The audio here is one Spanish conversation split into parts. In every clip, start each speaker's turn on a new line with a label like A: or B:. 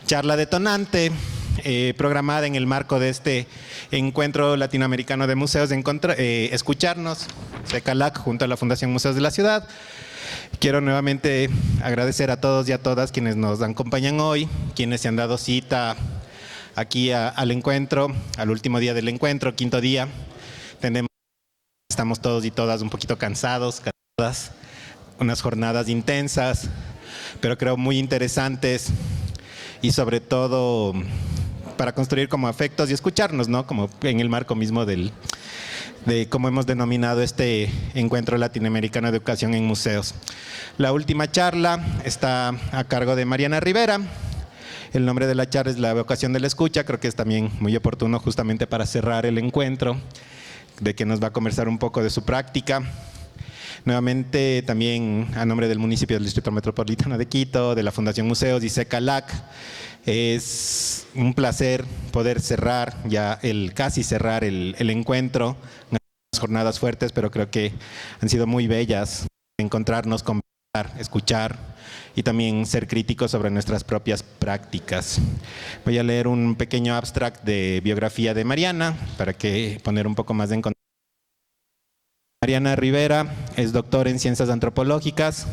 A: charla detonante programada en el marco de este encuentro latinoamericano de museos, escucharnos, CECALAC, junto a la Fundación Museos de la Ciudad. Quiero nuevamente agradecer a todos y a todas quienes nos acompañan hoy, quienes se han dado cita aquí al encuentro, al último día del encuentro, quinto día. Estamos todos y todas un poquito cansadas, unas jornadas intensas, pero creo muy interesantes y sobre todo para construir como afectos y escucharnos, ¿no? Como en el marco mismo de cómo hemos denominado este encuentro latinoamericano de educación en museos. La última charla está a cargo de Mariana Rivera. El nombre de la charla es La vocación de la escucha. Creo que es también muy oportuno justamente para cerrar el encuentro, de que nos va a conversar un poco de su práctica. Nuevamente también a nombre del municipio del Distrito Metropolitano de Quito, de la Fundación Museos y CECALAC, es un placer poder cerrar ya casi cerrar el encuentro. Unas jornadas fuertes, pero creo que han sido muy bellas. Encontrarnos, conversar, escuchar y también ser críticos sobre nuestras propias prácticas. Voy a leer un pequeño abstract de biografía de Mariana para poner un poco más en contexto. Mariana Rivera es doctora en Ciencias Antropológicas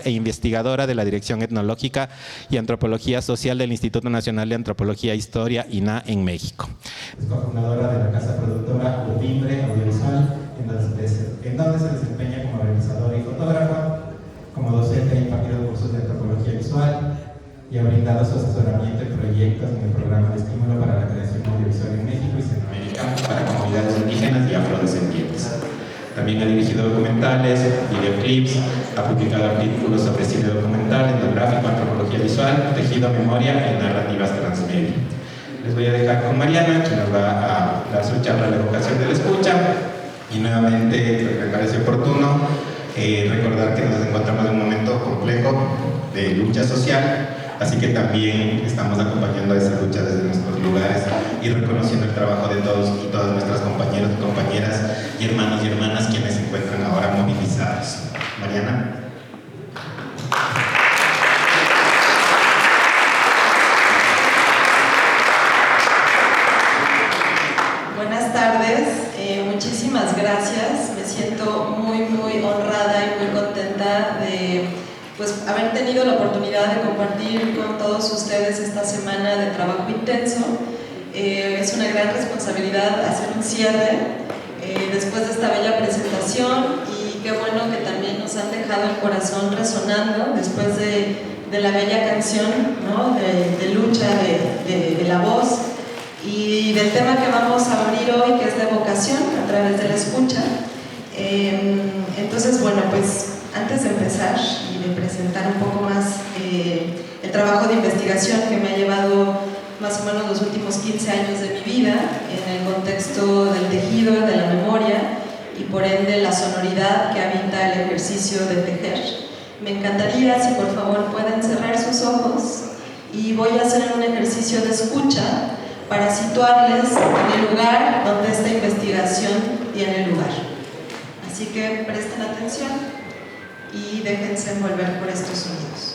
A: e investigadora de la Dirección Etnológica y Antropología Social del Instituto Nacional de Antropología e Historia, INAH, en México. Es cofundadora de la casa productora Timbre Audiovisual, en donde se desempeña como realizadora y fotógrafa. Como docente ha impartido cursos de antropología visual y ha brindado su asesoramiento en proyectos en el programa de estímulo para la creación audiovisual en México y Centroamérica para comunidades indígenas y afrodescendientes. También ha dirigido documentales, videoclips, ha publicado artículos sobre cine documental, etnográfico, antropología visual, tejido, memoria y narrativas transmedia. Les voy a dejar con Mariana, que nos va a dar su charla de vocación de la escucha. Y nuevamente me parece oportuno recordar que nos encontramos en un momento complejo de lucha social, así que también estamos acompañando a esa lucha desde nuestros lugares y reconociendo el trabajo de todos y todas nuestras compañeros y compañeras y hermanos y hermanas quienes se encuentran ahora movilizados. Mariana.
B: Buenas tardes, muchísimas gracias. Me siento muy honrada y muy contenta de haber tenido la oportunidad de compartir con todos ustedes esta semana de trabajo intenso. Es una gran responsabilidad hacer un cierre después de esta bella presentación, y qué bueno que también nos han dejado el corazón resonando después de la bella canción, ¿no? de lucha de la voz y del tema que vamos a abrir hoy, que es de vocación a través de la escucha. Entonces, bueno, pues antes de empezar y de presentar un poco más el trabajo de investigación que me ha llevado más o menos los últimos 15 años de mi vida en el contexto del tejido, de la memoria y por ende la sonoridad que habita el ejercicio de tejer, me encantaría si por favor pueden cerrar sus ojos, y voy a hacer un ejercicio de escucha para situarles en el lugar donde esta investigación tiene lugar. Así que presten atención y déjense envolver por estos sonidos.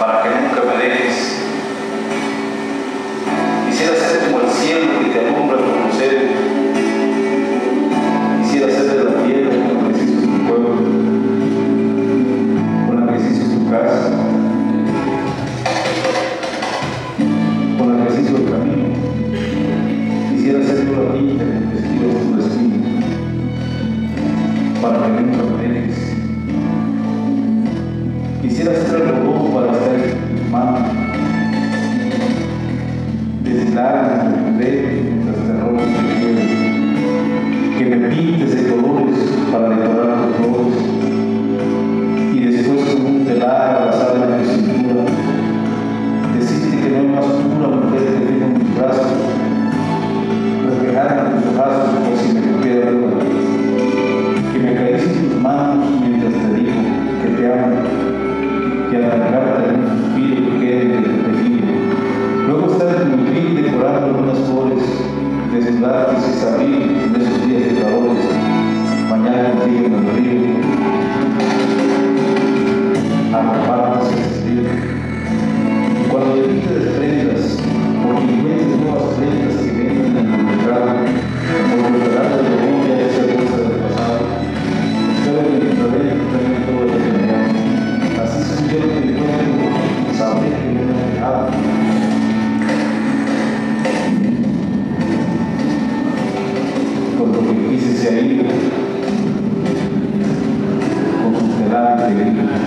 C: para que nunca me dejes. Quisiera ser como el cielo que te alumbra con lucero. Quisiera ser de la tierra con la que se hizo tu pueblo, con la que se hizo tu casa, con la que se hizo el camino. Quisiera ser yo la tinta en el vestido de tu destino, para que nunca me dejes. Quisiera ser el robot para estar en tus manos, deshilar en tu dedo mientras te robas tu piel, que me pintes de colores para decorar tus flores, y después con un telar abrazado en tu cintura, decirte que no hay más pura mujer que tengo en mis brazos, reflejar en tus brazos por si me tuviera duda, que me acaricies tus manos mientras te digo que te amo, que al arrancarte en un suspiro quede entre tu tejido. Luego estar en tu piel decorando algunas flores, desnudarte y sin abril en esos días de calores, bañar contigo en el río, arroparte sin vestir. Y cuando de ti te desprendas, porque encuentres nuevas prendas que venden en el mercado, volverás de memoria a esa cosa del pasado. Espero que mi talento tenga todo lo que me amo. Así si yo te encuentro, sabré que me he dejado. Con lo que quise se ha ido, con su telar integral.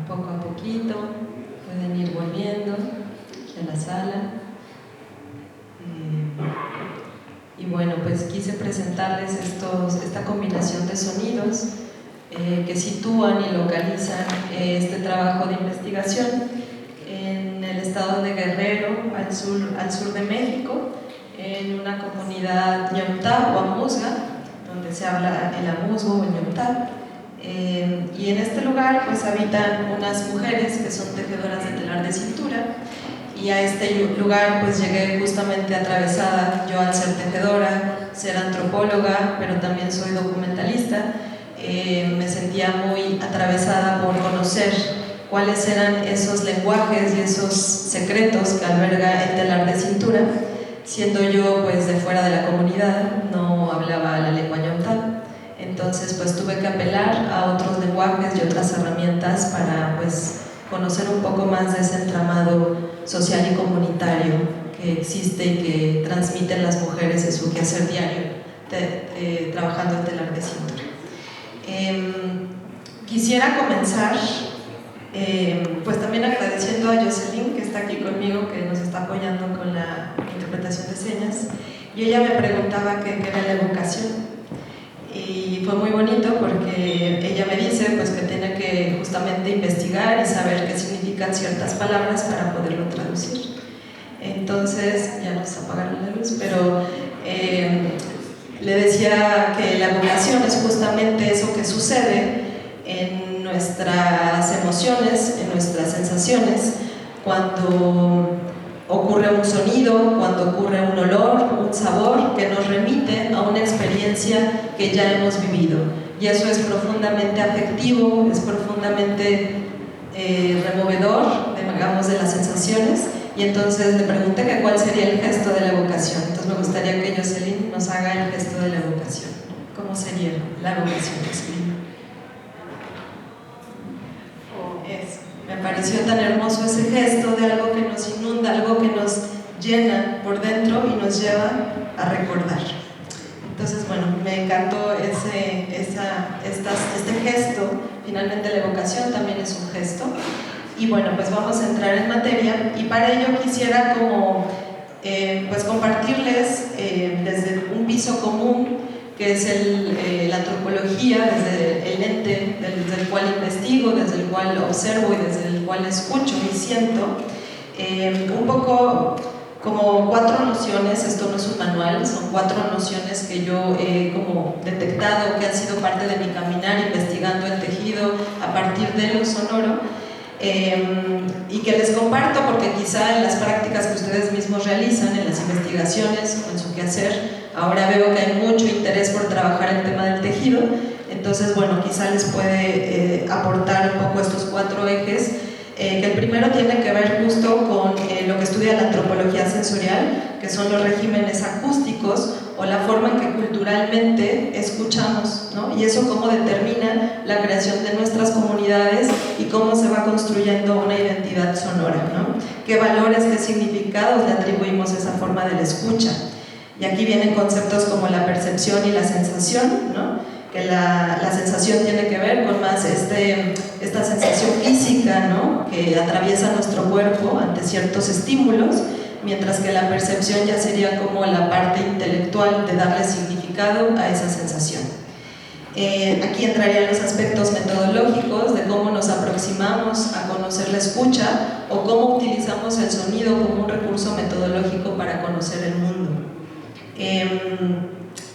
B: Poco a poquito pueden ir volviendo a la sala. Y bueno, pues quise presentarles esta combinación de sonidos que sitúan y localizan este trabajo de investigación en el estado de Guerrero, al sur de México, en una comunidad ñomtá o amuzga, donde se habla el amuzgo o el ñomtá. Y en este lugar pues habitan unas mujeres que son tejedoras de telar de cintura, y a este lugar pues llegué justamente atravesada, yo al ser tejedora, ser antropóloga, pero también soy documentalista. Me sentía muy atravesada por conocer cuáles eran esos lenguajes y esos secretos que alberga el telar de cintura, siendo yo pues de fuera de la comunidad, no hablaba la lengua ñontá. Entonces pues tuve que apelar a otros lenguajes y otras herramientas para pues conocer un poco más de ese entramado social y comunitario que existe y que transmiten las mujeres en su quehacer diario, trabajando en telar de cintura. Quisiera comenzar pues también agradeciendo a Jocelyn, que está aquí conmigo, que nos está apoyando con la interpretación de señas, y ella me preguntaba qué era la evocación. Y fue muy bonito porque ella me dice pues, que tiene que justamente investigar y saber qué significan ciertas palabras para poderlo traducir. Entonces, ya nos apagaron la luz, pero le decía que la evocación es justamente eso que sucede en nuestras emociones, en nuestras sensaciones, cuando ocurre un sonido, cuando ocurre un olor, un sabor que nos remite a una experiencia que ya hemos vivido. Y eso es profundamente afectivo, es profundamente removedor, digamos, de las sensaciones. Y entonces le pregunté que cuál sería el gesto de la evocación. Entonces me gustaría que Jocelyn nos haga el gesto de la evocación. ¿Cómo sería la evocación, Jocelyn? Eso. Me pareció tan hermoso ese gesto de algo que nos inunda, algo que nos llena por dentro y nos lleva a recordar. Entonces, bueno, me encantó este gesto. Finalmente la evocación también es un gesto. Y bueno, pues vamos a entrar en materia, y para ello quisiera como pues compartirles desde un piso común, que es la antropología, desde el ente desde el cual investigo, desde el cual observo y desde el cual escucho y siento, un poco como 4 nociones. Esto no es un manual, son 4 nociones que yo he como detectado, que han sido parte de mi caminar investigando el tejido a partir de lo sonoro, y que les comparto porque quizá en las prácticas que ustedes mismos realizan, en las investigaciones o en su quehacer, ahora veo que hay mucho interés por trabajar el tema del tejido. Entonces, bueno, quizá les puede aportar un poco estos 4 ejes, que el primero tiene que ver justo con lo que estudia la antropología sensorial, que son los regímenes acústicos o la forma en que culturalmente escuchamos, ¿no? Y eso cómo determina la creación de nuestras comunidades y cómo se va construyendo una identidad sonora, ¿no? ¿Qué valores, qué significados le atribuimos a esa forma de la escucha? Y aquí vienen conceptos como la percepción y la sensación, ¿no? Que la sensación tiene que ver con más esta sensación física, ¿no? Que atraviesa nuestro cuerpo ante ciertos estímulos, mientras que la percepción ya sería como la parte intelectual de darle significado a esa sensación. Aquí entrarían los aspectos metodológicos de cómo nos aproximamos a conocer la escucha o cómo utilizamos el sonido como un recurso metodológico para conocer el mundo.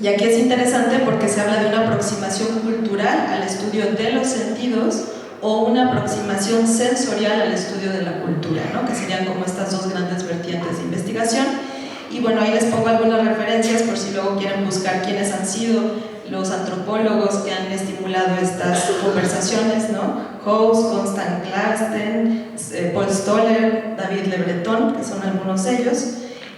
B: Y aquí es interesante porque se habla de una aproximación cultural al estudio de los sentidos o una aproximación sensorial al estudio de la cultura, ¿no? Que serían como estas 2 grandes vertientes de investigación. Y bueno, ahí les pongo algunas referencias por si luego quieren buscar quiénes han sido los antropólogos que han estimulado estas conversaciones, ¿no? House, Constant Clasten, Paul Stoller, David Le Breton, que son algunos de ellos.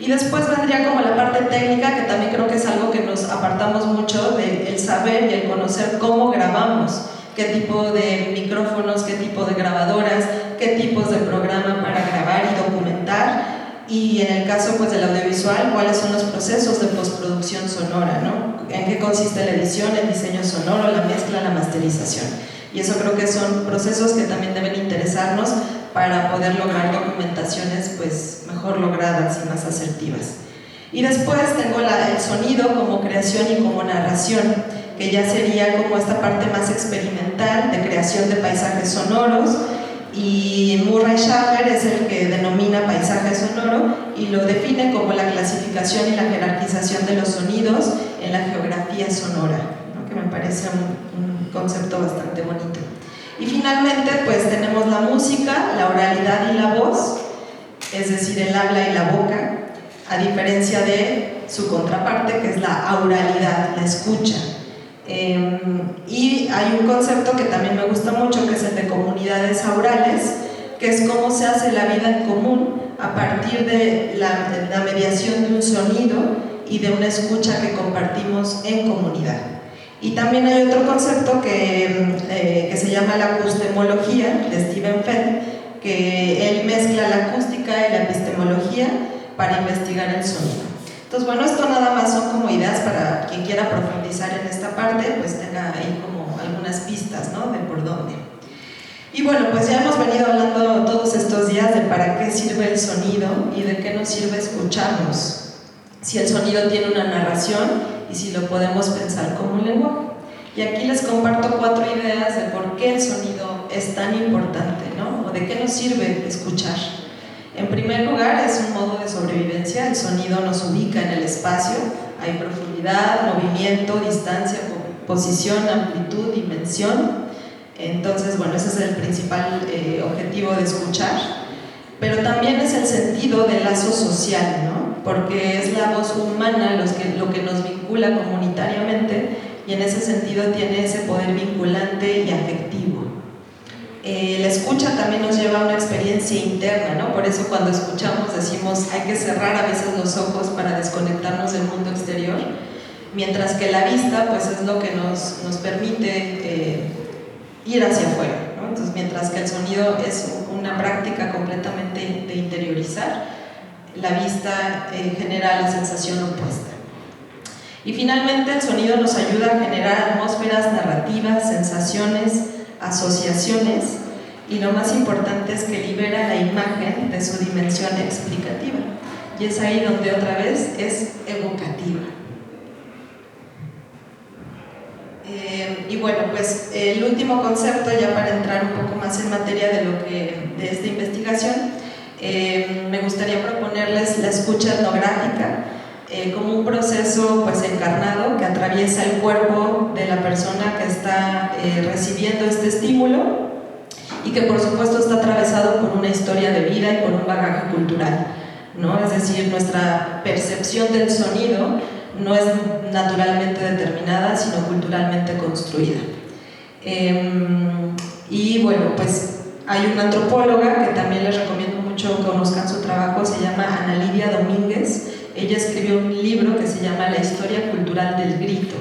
B: Y después vendría como la parte técnica, que también creo que es algo que nos apartamos mucho del saber y el conocer cómo grabamos, qué tipo de micrófonos, qué tipo de grabadoras, qué tipos de programa para grabar y documentar, y en el caso pues del audiovisual, cuáles son los procesos de postproducción sonora, ¿no? En qué consiste la edición, el diseño sonoro, la mezcla, la masterización. Y eso creo que son procesos que también deben interesarnos para poder lograr documentaciones pues mejor logradas y más asertivas. Y después tengo el sonido como creación y como narración, que ya sería como esta parte más experimental de creación de paisajes sonoros, y Murray Schafer es el que denomina paisaje sonoro y lo define como la clasificación y la jerarquización de los sonidos en la geografía sonora, ¿no? Que me parece un concepto bastante bonito. Y finalmente pues tenemos la música, la oralidad y la voz, es decir, el habla y la boca, a diferencia de su contraparte, que es la auralidad, la escucha. Y hay un concepto que también me gusta mucho, que es el de comunidades aurales, que es cómo se hace la vida en común a partir de la mediación de un sonido y de una escucha que compartimos en comunidad. Y también hay otro concepto que se llama la acustemología, de Steven Feld, que él mezcla la acústica y la epistemología para investigar el sonido. Entonces, bueno, esto nada más son como ideas para quien quiera profundizar en esta parte, pues tenga ahí como algunas pistas, ¿no?, de por dónde. Y bueno, pues ya hemos venido hablando todos estos días de para qué sirve el sonido y de qué nos sirve escucharnos. Si el sonido tiene una narración y si lo podemos pensar como un lenguaje. Y aquí les comparto 4 ideas de por qué el sonido es tan importante, ¿no?, o de qué nos sirve escuchar. En primer lugar, es un modo de sobrevivencia. El sonido nos ubica en el espacio. Hay profundidad, movimiento, distancia, posición, amplitud, dimensión. Entonces, bueno, ese es el principal objetivo de escuchar. Pero también es el sentido del lazo social, ¿no?, porque es la voz humana lo que nos vincula comunitariamente, y en ese sentido tiene ese poder vinculante y afectivo. La escucha también nos lleva a una experiencia interna, ¿no? Por eso cuando escuchamos decimos hay que cerrar a veces los ojos para desconectarnos del mundo exterior, mientras que la vista pues es lo que nos permite ir hacia afuera, ¿no? Entonces, mientras que el sonido es una práctica completamente de interiorizar, la vista genera la sensación opuesta. Y finalmente el sonido nos ayuda a generar atmósferas narrativas, sensaciones, asociaciones, y lo más importante es que libera la imagen de su dimensión explicativa, y es ahí donde otra vez es evocativa. Y bueno, pues el último concepto, ya para entrar un poco más en materia de esta investigación, me gustaría proponerles la escucha etnográfica como un proceso pues encarnado que atraviesa el cuerpo de la persona que está recibiendo este estímulo, y que por supuesto está atravesado por una historia de vida y por un bagaje cultural, ¿no? Es decir, nuestra percepción del sonido no es naturalmente determinada, sino culturalmente construida. Y bueno, pues hay una antropóloga que también les recomiendo mucho que conozcan su trabajo, se llama Ana Lidia Domínguez. Ella escribió un libro que se llama La historia cultural del grito,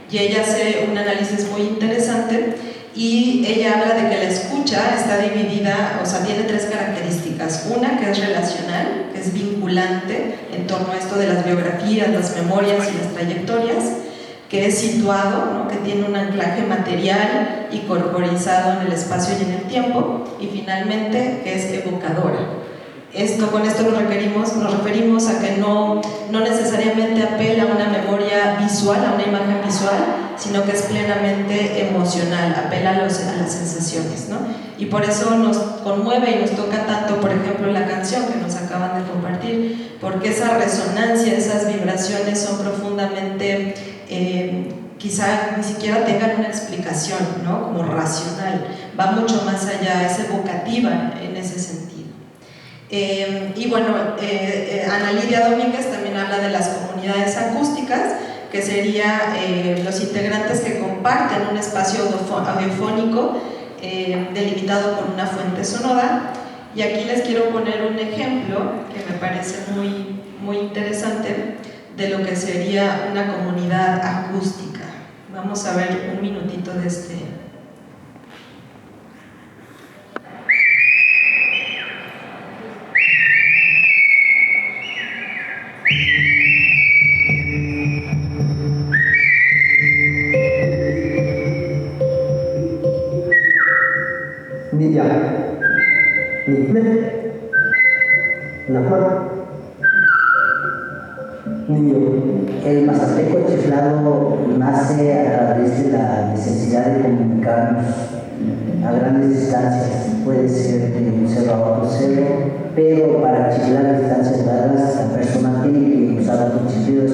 B: y ella hace un análisis muy interesante, y ella habla de que la escucha está dividida, o sea, tiene 3 características. Una que es relacional, que es vinculante en torno a esto de las biografías, las memorias y las trayectorias, que es situado, ¿no?, que tiene un anclaje material y corporizado en el espacio y en el tiempo, y finalmente que es evocadora. Con esto nos referimos a que no necesariamente apela a una memoria visual, a una imagen visual, sino que es plenamente emocional, apela a las sensaciones, ¿no? Y por eso nos conmueve y nos toca tanto, por ejemplo, la canción que nos acaban de compartir, porque esa resonancia, esas vibraciones son profundamente, quizá ni siquiera tengan una explicación, ¿no?, como racional, va mucho más allá, es evocativa en ese sentido. Y bueno, Ana Lidia Domínguez también habla de las comunidades acústicas, que serían los integrantes que comparten un espacio audiofónico delimitado por una fuente sonora. Y aquí les quiero poner un ejemplo que me parece muy, muy interesante de lo que sería una comunidad acústica. Vamos a ver un minutito de este.
D: El mazateco chiflado nace a través de la necesidad de comunicarnos a grandes distancias, puede ser de un cerro a otro cerro, pero para chiflar a distancias largas la persona tiene que usar otro chiflido.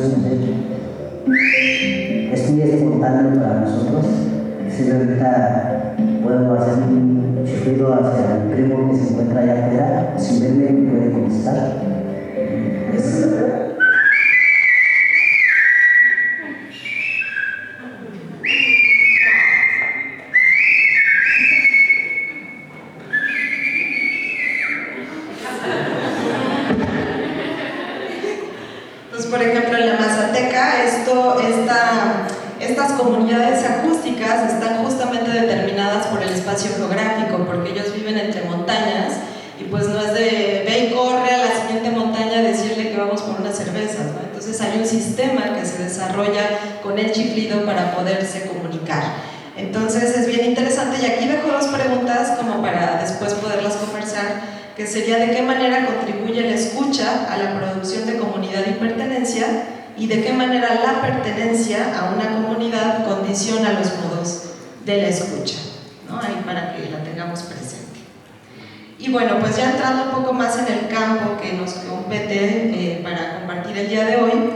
D: Es muy espontáneo para nosotros. Si ahorita puedo hacer un chiflido hacia el primo que se encuentra allá afuera, sin verme me puede contestar.
B: Entonces, por ejemplo, en la Mazateca, estas comunidades acústicas están justamente determinadas por el espacio geográfico, porque ellos viven entre montañas y pues no es de ve y corre a la siguiente montaña a decirle que vamos por unas cervezas, ¿no? Entonces hay un sistema que se desarrolla con el chiflido para poderse comunicar. Entonces es bien interesante, y aquí dejo dos preguntas como para después poderlas conversar, que sería de qué manera contribuye la escucha a la producción de comunidad y pertenencia, y de qué manera la pertenencia a una comunidad condiciona los modos de la escucha, ¿no? Ahí para que la tengamos presente. Y bueno, pues ya entrando un poco más en el campo que nos compete para compartir el día de hoy,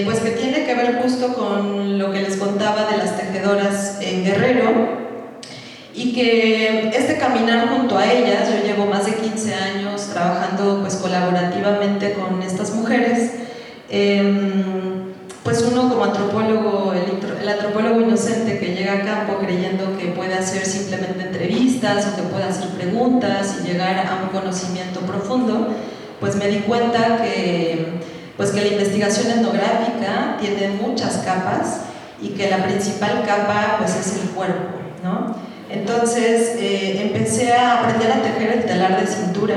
B: pues que tiene que ver justo con lo que les contaba de las tejedoras en Guerrero, y que este caminar junto a ellas, yo llevo más de 15 años trabajando pues colaborativamente con estas mujeres, pues uno como antropólogo, el antropólogo inocente que llega a campo creyendo que puede hacer simplemente entrevistas o que puede hacer preguntas y llegar a un conocimiento profundo, pues me di cuenta que la investigación etnográfica tiene muchas capas y que la principal capa pues es el cuerpo, ¿no? Entonces empecé a aprender a tejer el telar de cintura,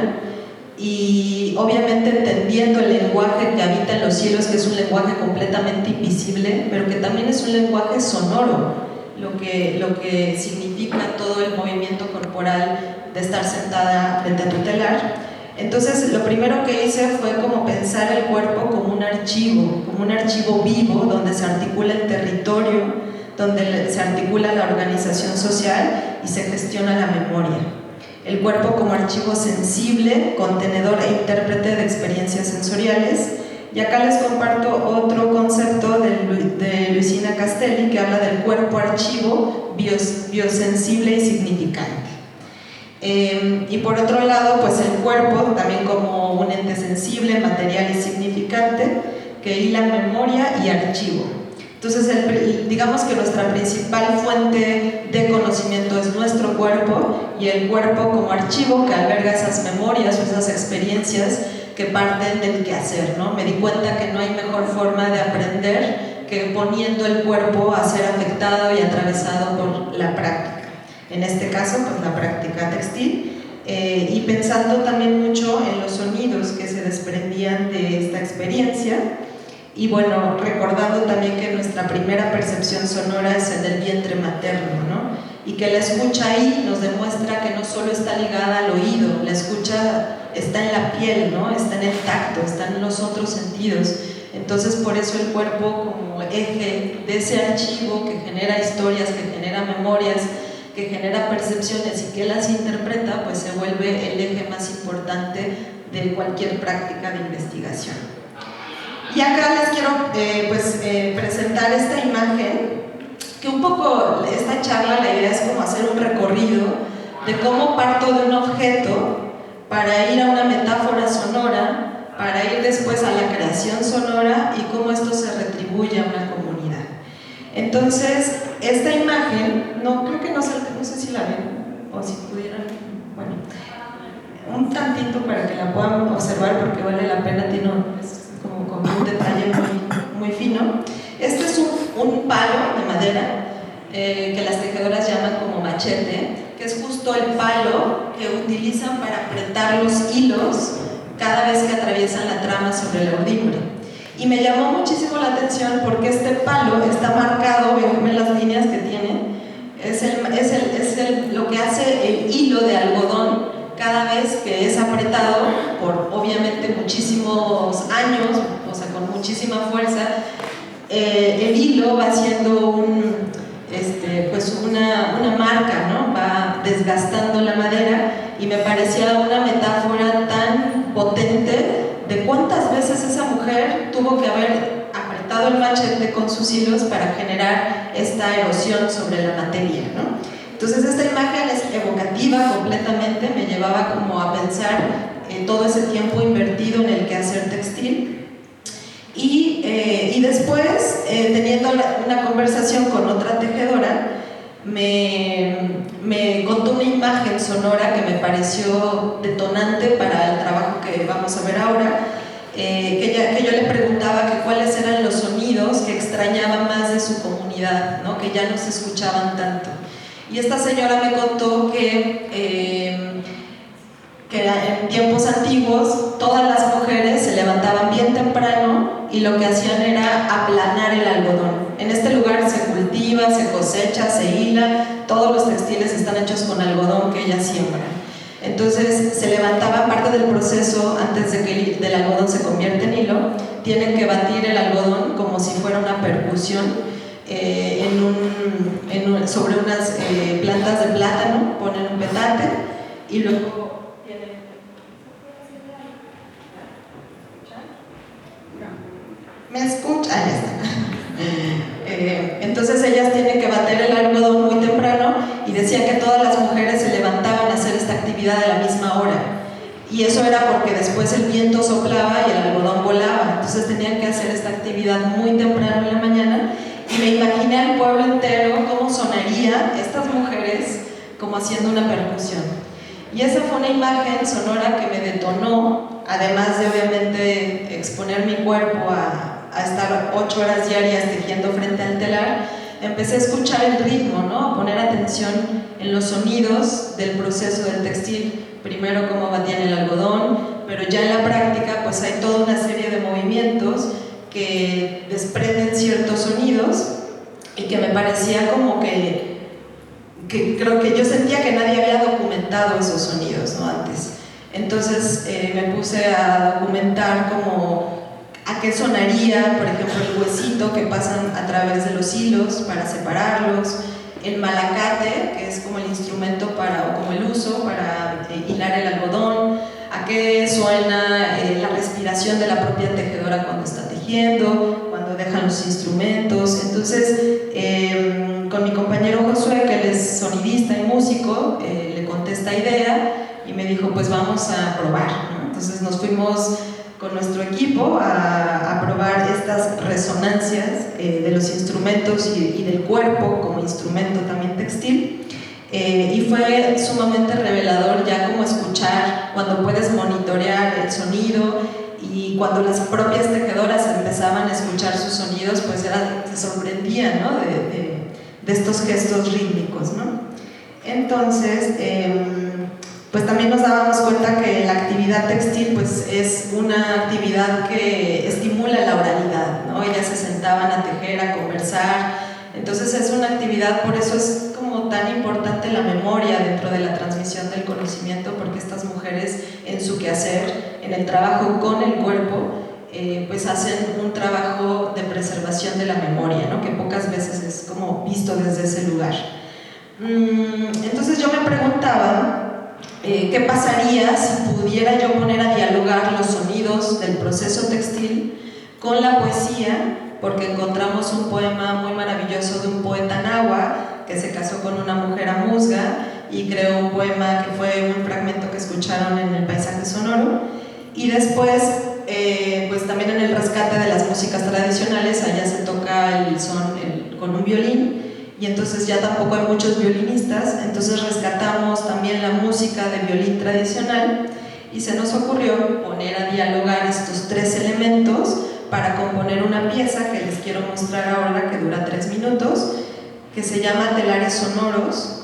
B: y obviamente entendiendo el lenguaje que habita en los hilos, que es un lenguaje completamente invisible, pero que también es un lenguaje sonoro, lo que significa todo el movimiento corporal de estar sentada frente a tu telar. Entonces lo primero que hice fue como pensar el cuerpo como un archivo vivo, donde se articula el territorio, donde se articula la organización social y se gestiona la memoria. El cuerpo como archivo sensible, contenedor e intérprete de experiencias sensoriales. Y acá les comparto otro concepto de Luisina Castelli, que habla del cuerpo archivo biosensible y significante. Y por otro lado, pues el cuerpo también como un ente sensible, material y significante, que hila memoria y archivo. Entonces, digamos que nuestra principal fuente de conocimiento es nuestro cuerpo, y el cuerpo como archivo que alberga esas memorias o esas experiencias que parten del quehacer, ¿no? Me di cuenta que no hay mejor forma de aprender que poniendo el cuerpo a ser afectado y atravesado por la práctica. En este caso, pues la práctica textil, y pensando también mucho en los sonidos que se desprendían de esta experiencia. Y bueno, recordando también que nuestra primera percepción sonora es el del vientre materno, ¿no? Y que la escucha ahí nos demuestra que no solo está ligada al oído, la escucha está en la piel, ¿no? Está en el tacto, está en los otros sentidos. Entonces, por eso el cuerpo como eje de ese archivo que genera historias, que genera memorias, que genera percepciones y que las interpreta, pues se vuelve el eje más importante de cualquier práctica de investigación. Y acá les quiero presentar esta imagen, que un poco esta charla, la idea es como hacer un recorrido de cómo parto de un objeto para ir a una metáfora sonora, para ir después a la creación sonora y cómo esto se retribuye a una comunidad. Entonces, esta imagen, creo que no sé si la ven, o si pudieran, bueno, un tantito para que la puedan observar porque vale la pena, tiene como con un detalle muy fino. Este es un palo de madera que las tejedoras llaman como machete, que es justo el palo que utilizan para apretar los hilos cada vez que atraviesan la trama sobre la urdimbre. Y me llamó muchísimo la atención porque este palo está marcado, ven las líneas que tiene, es lo que hace el hilo de algodón cada vez que es apretado por obviamente muchísimos años, o sea, con muchísima fuerza. El hilo va haciendo una marca, ¿no? Va desgastando la madera, y me parecía una metáfora tan potente de cuántas veces esa mujer tuvo que haber apretado el machete con sus hilos para generar esta erosión sobre la materia, ¿no? Entonces esta imagen es evocativa completamente, me llevaba como a pensar en todo ese tiempo invertido en el quehacer textil. Y después, teniendo una conversación con otra tejedora, me contó una imagen sonora que me pareció detonante para el trabajo que vamos a ver ahora, que yo le preguntaba que cuáles eran los sonidos que extrañaba más de su comunidad, ¿no? Que ya no se escuchaban tanto. Y esta señora me contó que en tiempos antiguos todas las mujeres se levantaban bien temprano y lo que hacían era aplanar el algodón. En este lugar se cultiva, se cosecha, se hila, todos los textiles están hechos con algodón que ellas siembran. Entonces se levantaba, parte del proceso antes de que el algodón se convierta en hilo, tienen que batir el algodón como si fuera una percusión sobre unas plantas de plátano, ponen un petate y luego tienen... ¿Me escuchan? Ahí está. Entonces ellas tienen que bater el algodón muy temprano y decían que todas las mujeres se levantaban a hacer esta actividad a la misma hora. Y eso era porque después el viento soplaba y el algodón volaba. Entonces tenían que hacer esta actividad muy temprano en la mañana. Y me imaginé al pueblo entero cómo sonaría estas mujeres como haciendo una percusión. Y esa fue una imagen sonora que me detonó, además de obviamente exponer mi cuerpo a estar 8 horas diarias tejiendo frente al telar. Empecé a escuchar el ritmo, ¿no? A poner atención en los sonidos del proceso del textil. Primero cómo batían el algodón, pero ya en la práctica pues hay toda una serie de movimientos que desprenden ciertos sonidos y que me parecía como que creo que yo sentía que nadie había documentado esos sonidos, ¿no? Antes. Entonces me puse a documentar como a qué sonaría, por ejemplo, el huesito que pasan a través de los hilos para separarlos, el malacate, que es como el instrumento o como el uso para hilar el algodón, a qué suena la respiración de la propia tejedora cuando está tejiendo, cuando dejan los instrumentos. Entonces, con mi compañero Josué, que él es sonidista y músico, le conté esta idea y me dijo, pues vamos a probar, ¿no? Entonces nos fuimos con nuestro equipo a probar estas resonancias de los instrumentos y del cuerpo como instrumento también textil. Y fue sumamente revelador ya como escuchar cuando puedes monitorear el sonido, y cuando las propias tejedoras empezaban a escuchar sus sonidos, pues se sorprendían, ¿no? de estos gestos rítmicos, ¿no? Entonces, pues también nos dábamos cuenta que la actividad textil pues es una actividad que estimula la oralidad, ¿no? Ellas se sentaban a tejer, a conversar. Entonces es una actividad, por eso es como tan importante la memoria dentro de la transmisión del conocimiento, porque estas mujeres en su quehacer, en el trabajo con el cuerpo, pues hacen un trabajo de preservación de la memoria, ¿no? Que pocas veces es como visto desde ese lugar. Entonces yo me preguntaba qué pasaría si pudiera yo poner a dialogar los sonidos del proceso textil con la poesía, porque encontramos un poema muy maravilloso de un poeta náhuatl que se casó con una mujer amuzga y creó un poema que fue un fragmento que escucharon en el paisaje sonoro. Y después, pues también en el rescate de las músicas tradicionales, allá se toca el son con un violín, y entonces ya tampoco hay muchos violinistas, entonces rescatamos también la música de violín tradicional y se nos ocurrió poner a dialogar estos 3 elementos para componer una pieza que les quiero mostrar ahora, que dura 3 minutos, que se llama Telares Sonoros,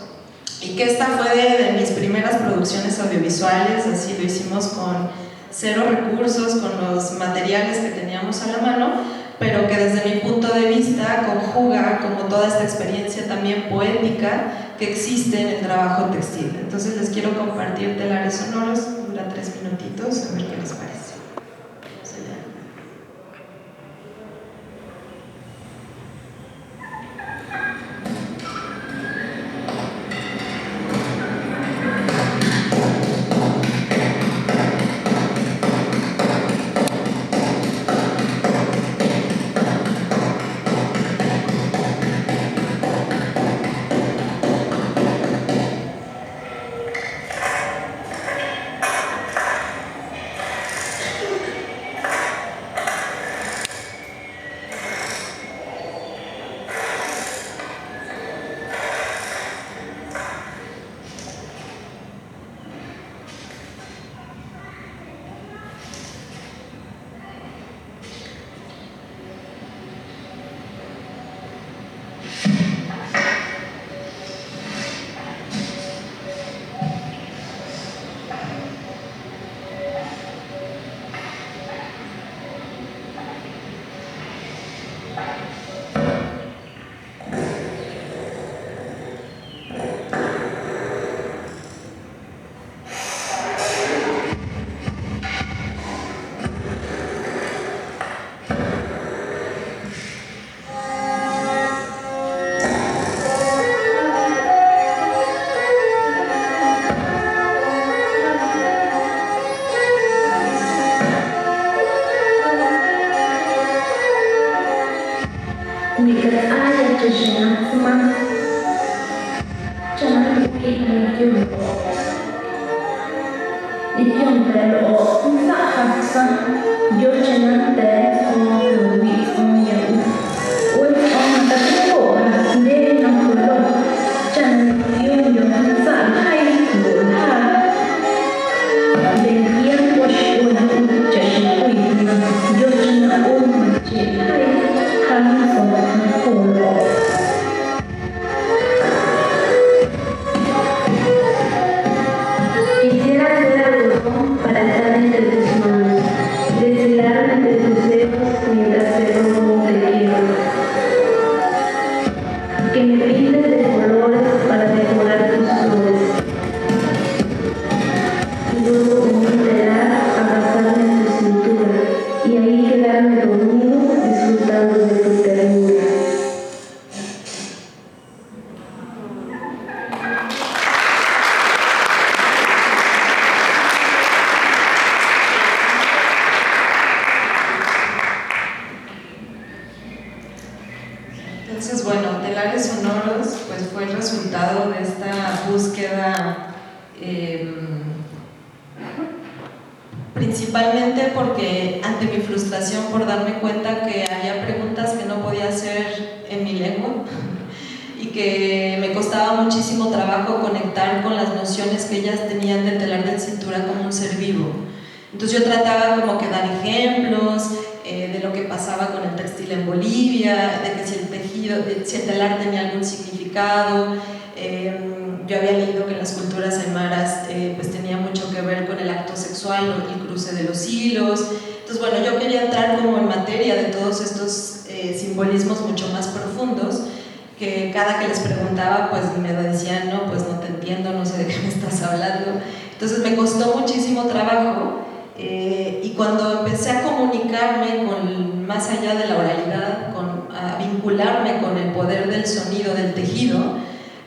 B: y que esta fue de mis primeras producciones audiovisuales. Así lo hicimos con 0 recursos, con los materiales que teníamos a la mano, pero que desde mi punto de vista conjuga como toda esta experiencia también poética que existe en el trabajo textil. Entonces les quiero compartir Telares Sonoros, dura 3 minutitos, a ver qué les parece. Entonces, bueno, Telares Sonoros pues fue el resultado de esta búsqueda, principalmente porque ante mi frustración por darme cuenta que había preguntas que no podía hacer en mi lengua y que me costaba muchísimo trabajo conectar con las nociones que ellas tenían de telar de cintura como un ser vivo. Entonces yo trataba como que dar ejemplos de lo que pasaba con el textil en Bolivia, de que si el tejido, si el telar tenía algún significado. Yo había leído que las culturas aymaras pues tenía mucho que ver con el acto sexual, el cruce de los hilos. Entonces bueno, yo quería entrar como en materia de todos estos simbolismos mucho más profundos, que cada que les preguntaba pues me decían, no, pues no te entiendo, no sé de qué me estás hablando. Entonces me costó muchísimo trabajo. Y cuando empecé a comunicarme más allá de la oralidad, a vincularme con el poder del sonido, del tejido,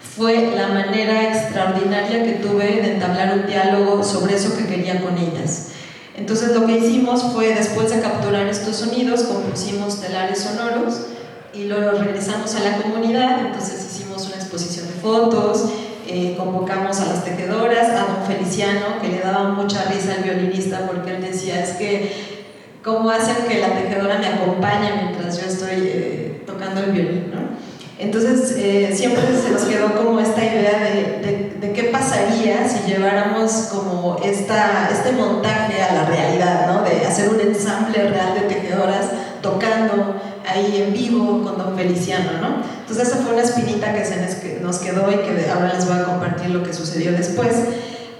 B: fue la manera extraordinaria que tuve de entablar un diálogo sobre eso que quería con ellas. Entonces lo que hicimos fue, después de capturar estos sonidos, compusimos Telares Sonoros y lo regresamos a la comunidad. Entonces hicimos una exposición de fotos, convocamos a las tejedoras, a don Feliciano, que le daba mucha risa al violinista porque él decía, es que ¿cómo hacen que la tejedora me acompañe mientras yo estoy tocando el violín, ¿no? Entonces siempre se nos quedó como esta idea de qué pasaría si lleváramos como este montaje a la realidad, ¿no? De hacer un ensamble real de tejedoras tocando ahí en vivo con don Feliciano, ¿no? Entonces esa fue una espinita que nos quedó y que ahora les voy a compartir lo que sucedió después.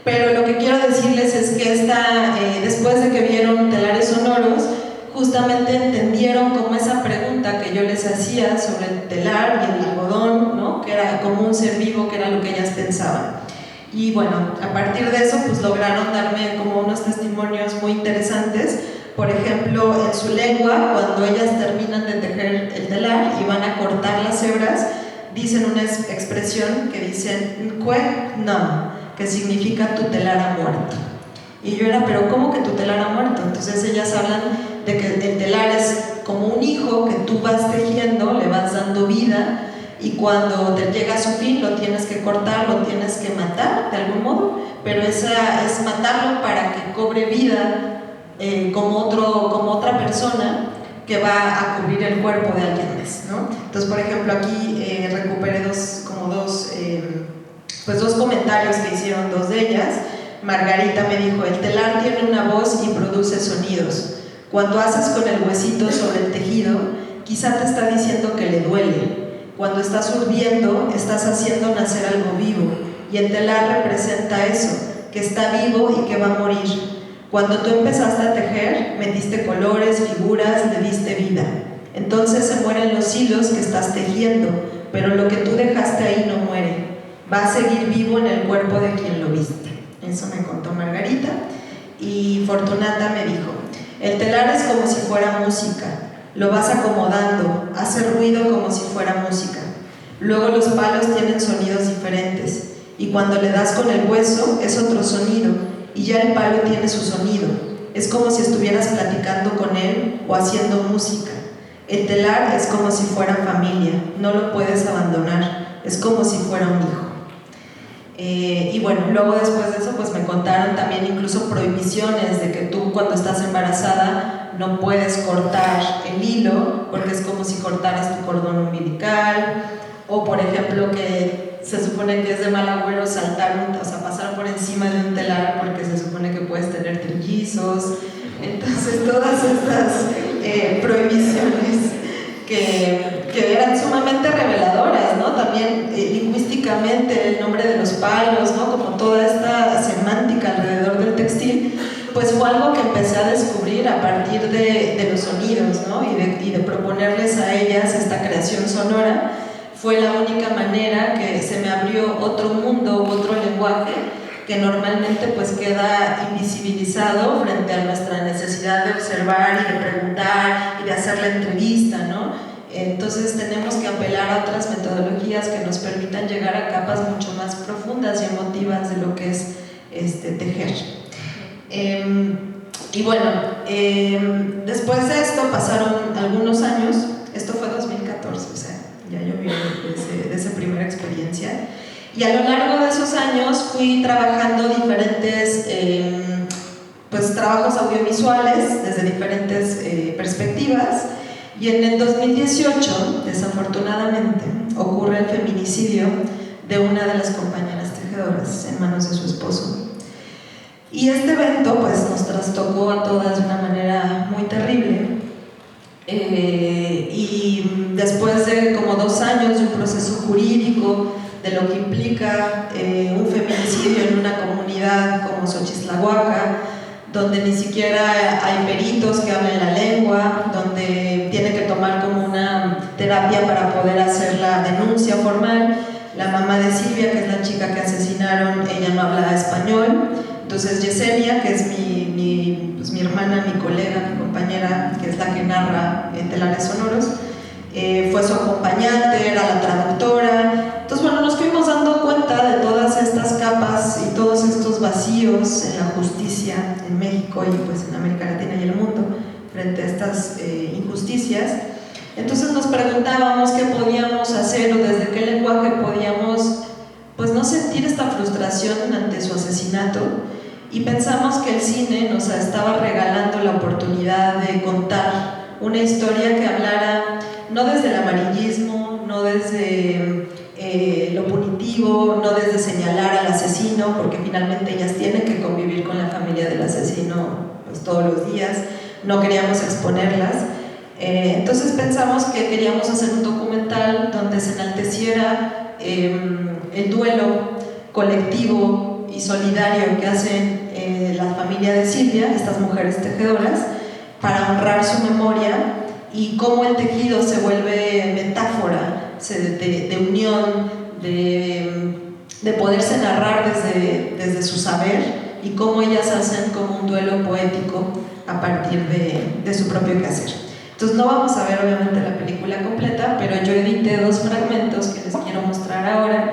B: Pero lo que quiero decirles es que después de que vieron Telares Sonoros, justamente entendieron como esa pregunta que yo les hacía sobre el telar y el algodón, ¿no? Que era como un ser vivo, que era lo que ellas pensaban. Y bueno, a partir de eso pues lograron darme como unos testimonios muy interesantes. Por ejemplo, en su lengua, cuando ellas terminan de tejer el telar y van a cortar las hebras, dicen una expresión que dicen "Nkwe nam", que significa tu telar ha muerto. Y yo era, pero ¿cómo que tu telar ha muerto? Entonces ellas hablan de que el telar es como un hijo que tú vas tejiendo, le vas dando vida, y cuando te llega a su fin lo tienes que cortar, lo tienes que matar de algún modo, pero esa es matarlo para que cobre vida como otra persona que va a cubrir el cuerpo de alguien más, ¿no? Entonces, por ejemplo, aquí recuperé dos comentarios que hicieron dos de ellas. Margarita me dijo, el telar tiene una voz y produce sonidos. Cuando haces con el huesito sobre el tejido, quizá te está diciendo que le duele. Cuando estás urdiendo, estás haciendo nacer algo vivo, y el telar representa eso, que está vivo y que va a morir. Cuando tú empezaste a tejer, metiste colores, figuras, le diste vida. Entonces se mueren los hilos que estás tejiendo, pero lo que tú dejaste ahí no muere. Va a seguir vivo en el cuerpo de quien lo viste. Eso me contó Margarita. Y Fortunata me dijo, el telar es como si fuera música. Lo vas acomodando, hace ruido como si fuera música. Luego los palos tienen sonidos diferentes, y cuando le das con el hueso es otro sonido, y ya el palo tiene su sonido. Es como si estuvieras platicando con él o haciendo música. El telar es como si fuera familia, no lo puedes abandonar, es como si fuera un hijo. Y bueno, luego después de eso pues me contaron también incluso prohibiciones de que tú cuando estás embarazada no puedes cortar el hilo porque es como si cortaras tu cordón umbilical, o por ejemplo que se supone que es de mal agüero pasar por encima de un telar porque se supone que puedes tener trillizos. Entonces todas estas prohibiciones que eran sumamente reveladoras, ¿no? También lingüísticamente el nombre de los palos, ¿no? Como toda esta semántica alrededor del textil, pues fue algo que empecé a descubrir a partir de los sonidos, ¿no? Y de proponerles a ellas esta creación sonora. Fue la única manera que se me abrió otro mundo, otro lenguaje que normalmente pues queda invisibilizado frente a nuestra necesidad de observar y de preguntar y de hacer la entrevista, ¿no? Entonces tenemos que apelar a otras metodologías que nos permitan llegar a capas mucho más profundas y emotivas de lo que es tejer. Y bueno, después de esto pasaron algunos años, esto fue 2014, o sea, ya llovió de esa primera experiencia. Y a lo largo de esos años fui trabajando diferentes pues, trabajos audiovisuales desde diferentes perspectivas, y en el 2018, desafortunadamente, ocurre el feminicidio de una de las compañeras tejedoras en manos de su esposo. Y este evento pues, nos trastocó a todas de una manera muy terrible. Y después de como 2 años de un proceso jurídico de lo que implica un feminicidio en una comunidad como Xochitlahuaca, donde ni siquiera hay peritos que hablen la lengua, donde tiene que tomar como una terapia para poder hacer la denuncia formal. La mamá de Silvia, que es la chica que asesinaron, ella no habla español. Entonces Yesenia, que es mi hermana, mi colega, mi compañera, que es la que narra Telares Sonoros, fue su acompañante, era la traductora. Entonces, bueno, nos fuimos dando cuenta de todas estas capas y todos estos vacíos en la justicia en México y pues en América Latina y el mundo frente a estas injusticias. Entonces nos preguntábamos qué podíamos hacer o desde qué lenguaje podíamos pues no sentir esta frustración ante su asesinato, y pensamos que el cine nos estaba regalando la oportunidad de contar una historia que hablara no desde el amarillismo, no desde lo punitivo, no desde señalar al asesino, porque finalmente ellas tienen que convivir con la familia del asesino pues, todos los días, no queríamos exponerlas. Entonces pensamos que queríamos hacer un documental donde se enalteciera el duelo colectivo y solidario que hacen la familia de Silvia, estas mujeres tejedoras, para honrar su memoria, y cómo el tejido se vuelve metáfora de unión, de poderse narrar desde su saber, y cómo ellas hacen como un duelo poético a partir de su propio quehacer. Entonces no vamos a ver obviamente la película completa, pero yo edité 2 fragmentos que les quiero mostrar ahora,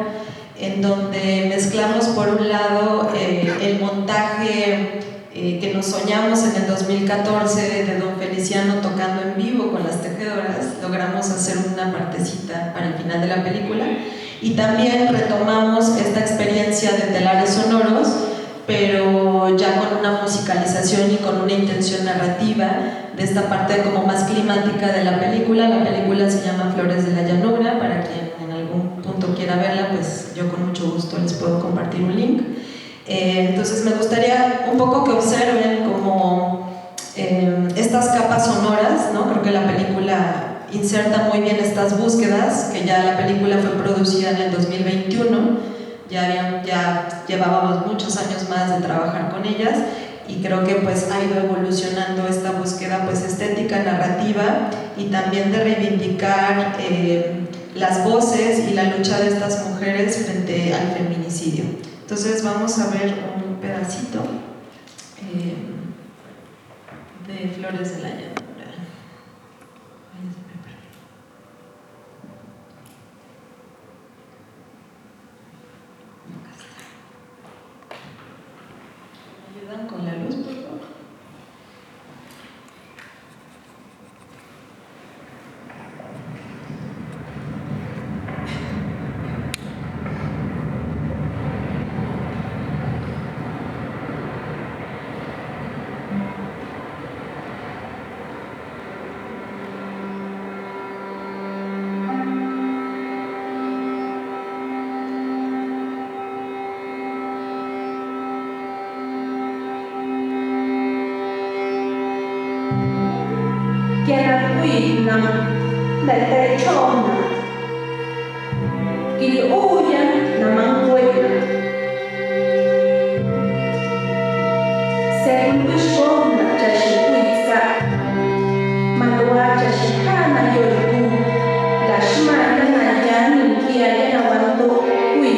B: en donde mezclamos por un lado el montaje que nos soñamos en el 2014 de Don Feliciano tocando en vivo con las tejedoras. Logramos hacer una partecita para el final de la película, y también retomamos esta experiencia de Telares Sonoros, pero ya con una musicalización y con una intención narrativa de esta parte como más climática de la película. La película se llama Flores de la Llanura, para quien en algún punto quiera verla, pues yo con mucho gusto les puedo compartir un link. Entonces me gustaría un poco que observen como estas capas sonoras, ¿no? Creo que la película inserta muy bien estas búsquedas, que ya la película fue producida en el 2021, ya llevábamos muchos años más de trabajar con ellas, y creo que pues ha ido evolucionando esta búsqueda pues estética, narrativa, y también de reivindicar las voces y la lucha de estas mujeres frente al feminicidio. Entonces vamos a ver un pedacito de Flores de la Llanura. ¿Me ayudan con la luz, por favor?
E: quỷ nằm đại tay cho nằm kỳ u ya nằm ăn quỷ sẽ wish bom na cha shi quỷ sa malwa cha shi kana yoku lashma na jani kia ya wanto quỷ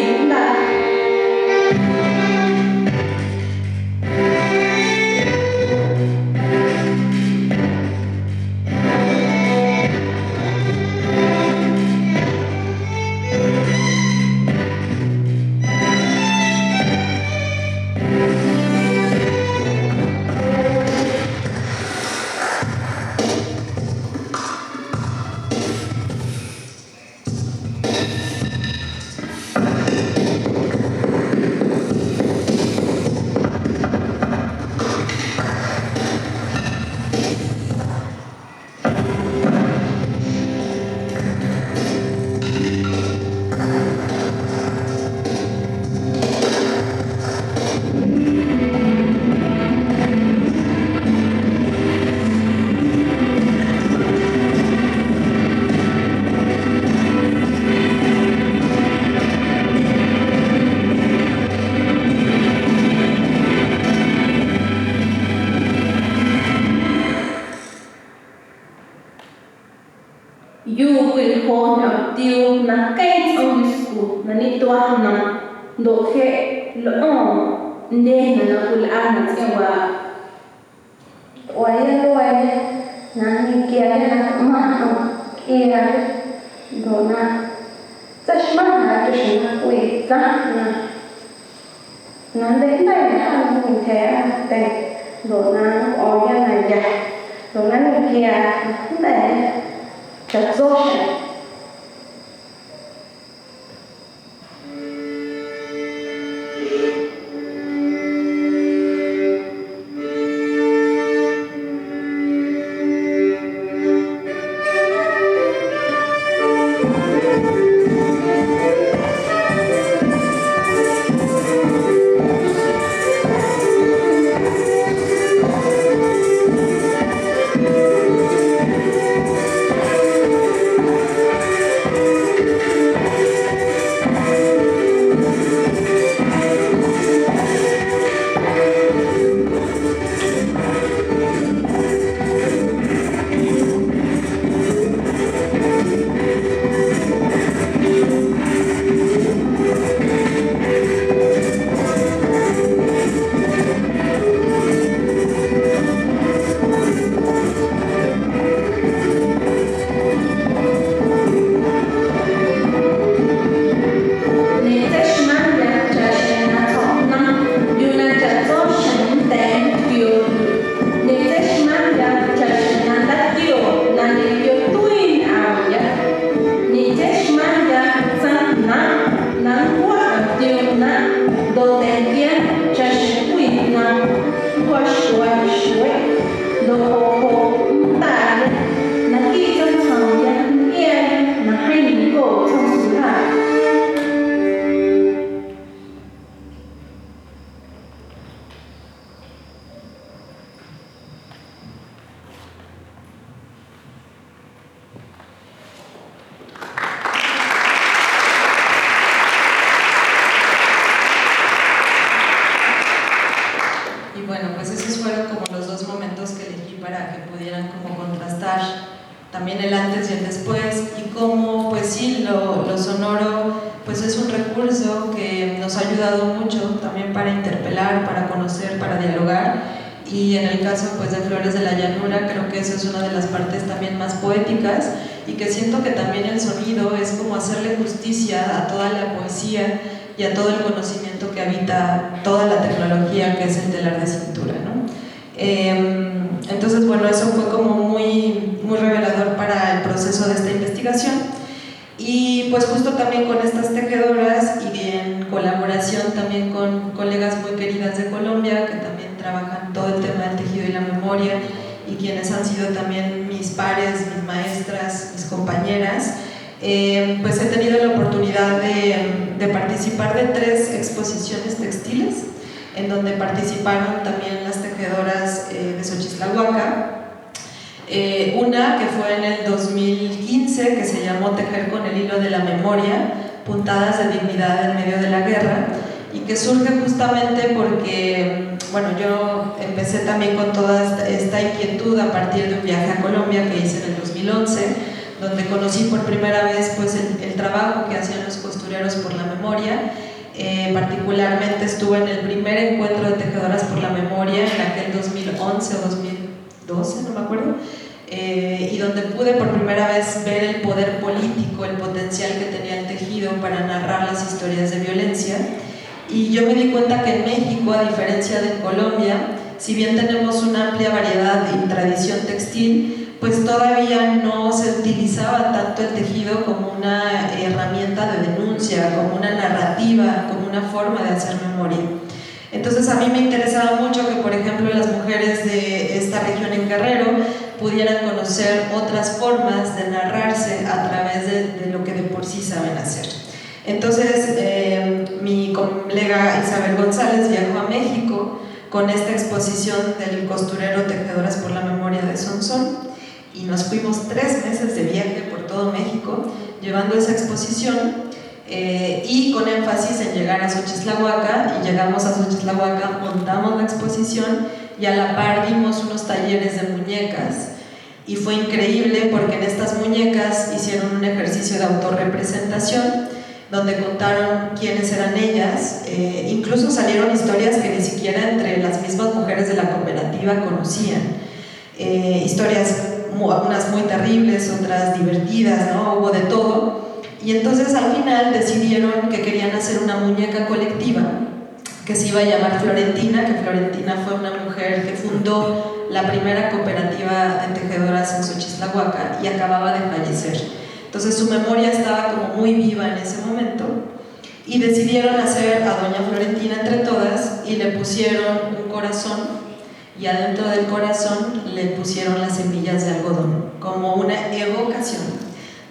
E: la tiêu na cây ông disco na ni tua na do ke lo nde na kul ana tsewa waya na ni kia na ma kia do na tashma na tshina kwe za na de na na mun the te do na o ya na ya do na ni kia na Chazosha.
B: También el antes y el después, y cómo, pues sí, lo sonoro pues es un recurso que nos ha ayudado mucho también para interpelar, para conocer, para dialogar, y en el caso pues de Flores de la Llanura creo que eso es una de las partes también más poéticas, y que siento que también el sonido es como hacerle justicia a toda la poesía y a todo el conocimiento que habita toda la tecnología que es el telar de cintura, ¿no? Entonces, bueno, eso fue como muy revelador para el proceso de esta investigación, y pues justo también con estas tejedoras y en colaboración también con colegas muy queridas de Colombia que también trabajan todo el tema del tejido y la memoria, y quienes han sido también mis pares, mis maestras, mis compañeras, pues he tenido la oportunidad de participar de 3 exposiciones textiles en donde participaron también las tejedoras de Xochitlahuaca. Una que fue en el 2015, que se llamó Tejer con el hilo de la memoria, puntadas de dignidad en medio de la guerra, y que surge justamente porque, bueno, yo empecé también con toda esta inquietud a partir de un viaje a Colombia que hice en el 2011, donde conocí por primera vez pues, el trabajo que hacían los costureros por la memoria. Particularmente estuve en el primer encuentro de Tejedoras por la Memoria en aquel 2011 o 2012, no me acuerdo, y donde pude por primera vez ver el poder político, el potencial que tenía el tejido para narrar las historias de violencia. Y yo me di cuenta que en México, a diferencia de Colombia, si bien tenemos una amplia variedad y tradición textil, pues todavía no se utilizaba tanto el tejido como una herramienta de denuncia, como una narrativa, como una forma de hacer memoria. Entonces a mí me interesaba mucho que, por ejemplo, las mujeres de esta región en Guerrero pudieran conocer otras formas de narrarse a través de lo que de por sí saben hacer. Entonces mi colega Isabel González viajó a México con esta exposición del costurero Tejedoras por la Memoria de Sonsón, y nos fuimos 3 meses de viaje por todo México llevando esa exposición, y con énfasis en llegar a Xochislahuaca. Y llegamos a Xochislahuaca, montamos la exposición y a la par dimos unos talleres de muñecas, y fue increíble porque en estas muñecas hicieron un ejercicio de autorrepresentación donde contaron quiénes eran ellas, incluso salieron historias que ni siquiera entre las mismas mujeres de la cooperativa conocían, historias, unas muy terribles, otras divertidas, ¿no? Hubo de todo. Y entonces al final decidieron que querían hacer una muñeca colectiva que se iba a llamar Florentina, que Florentina fue una mujer que fundó la primera cooperativa de tejedoras en Xochislahuaca y acababa de fallecer. Entonces su memoria estaba como muy viva en ese momento, y decidieron hacer a doña Florentina entre todas y le pusieron un corazón, y adentro del corazón le pusieron las semillas de algodón como una evocación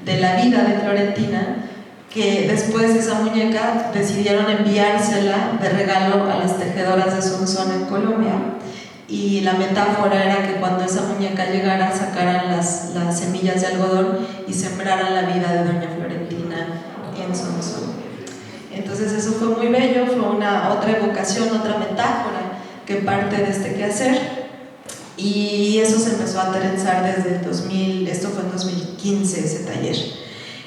B: de la vida de Florentina, que después de esa muñeca decidieron enviársela de regalo a las tejedoras de Sonsón en Colombia. Y la metáfora era que cuando esa muñeca llegara sacaran las semillas de algodón y sembraran la vida de doña Florentina en Sonsón. Entonces eso fue muy bello, fue otra evocación, otra metáfora que parte de este quehacer, y eso se empezó a aterrizar desde el 2000, esto fue en 2015 ese taller.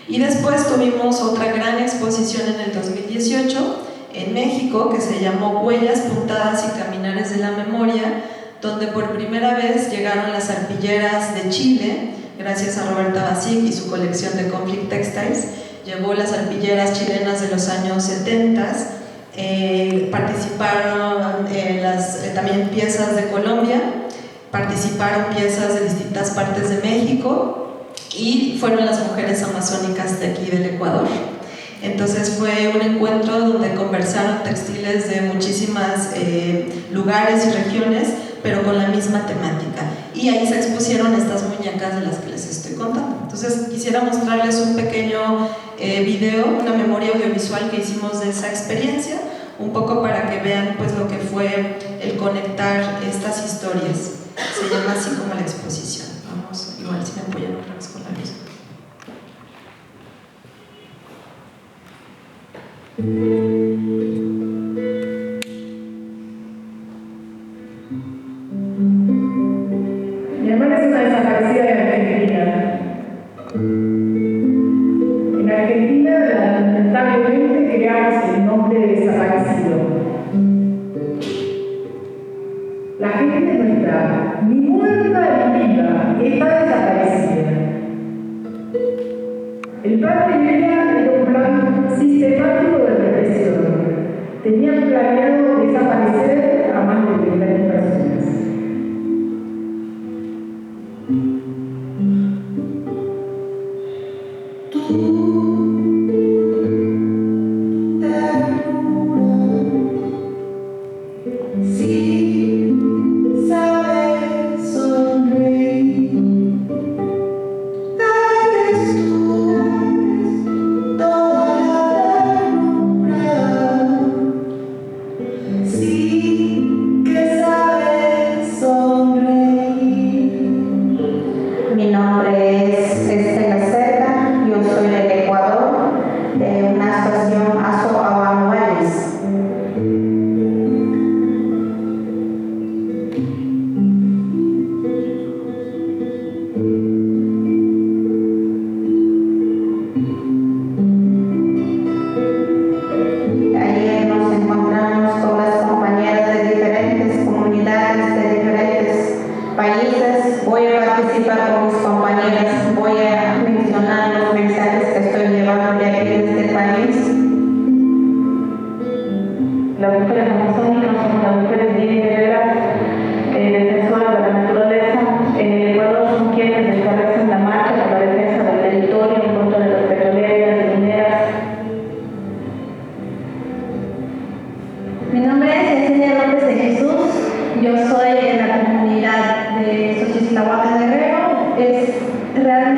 B: Y después tuvimos otra gran exposición en el 2018 en México que se llamó Huellas, Puntadas y Caminares de la Memoria, donde por primera vez llegaron las arpilleras de Chile, gracias a Roberta Basic y su colección de Conflict Textiles. Llevó las arpilleras chilenas de los años 70, participaron también piezas de Colombia, participaron piezas de distintas partes de México, y fueron las mujeres amazónicas de aquí del Ecuador. Entonces fue un encuentro donde conversaron textiles de muchísimas lugares y regiones, pero con la misma temática, y ahí se expusieron estas muñecas de las que les estoy contando. Entonces quisiera mostrarles un pequeño video, una memoria audiovisual que hicimos de esa experiencia, un poco para que vean pues lo que fue el conectar estas historias. Se llama así como la exposición. Vamos, igual si me apoyan otra vez con la luz.
F: Mi hermana es una desaparecida de Argentina. En Argentina, lamentablemente, creamos el nombre de desaparecido. La gente no está ni muerta ni viva, está desaparecida. El plan de Villa era un plan sistemático de represión. Tenían planeado desaparecer a más de 30.000 personas.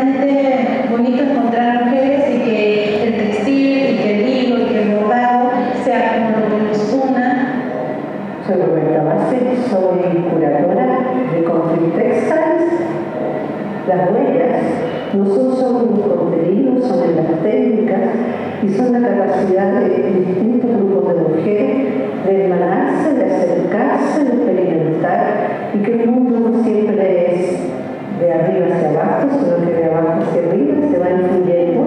E: realmente bonito encontrar mujeres y que el textil, y que el hilo, y que el bordado sea como lo que nos una.
F: Soy Roberta Vázquez, soy curadora de Conflict Textiles. Las huellas no son solo los contenidos, son las técnicas y son la capacidad de distintos grupos de mujeres de hermanarse, de acercarse, de experimentar, y que el mundo no siempre es de arriba hacia abajo, sino que de abajo hacia arriba se va influyendo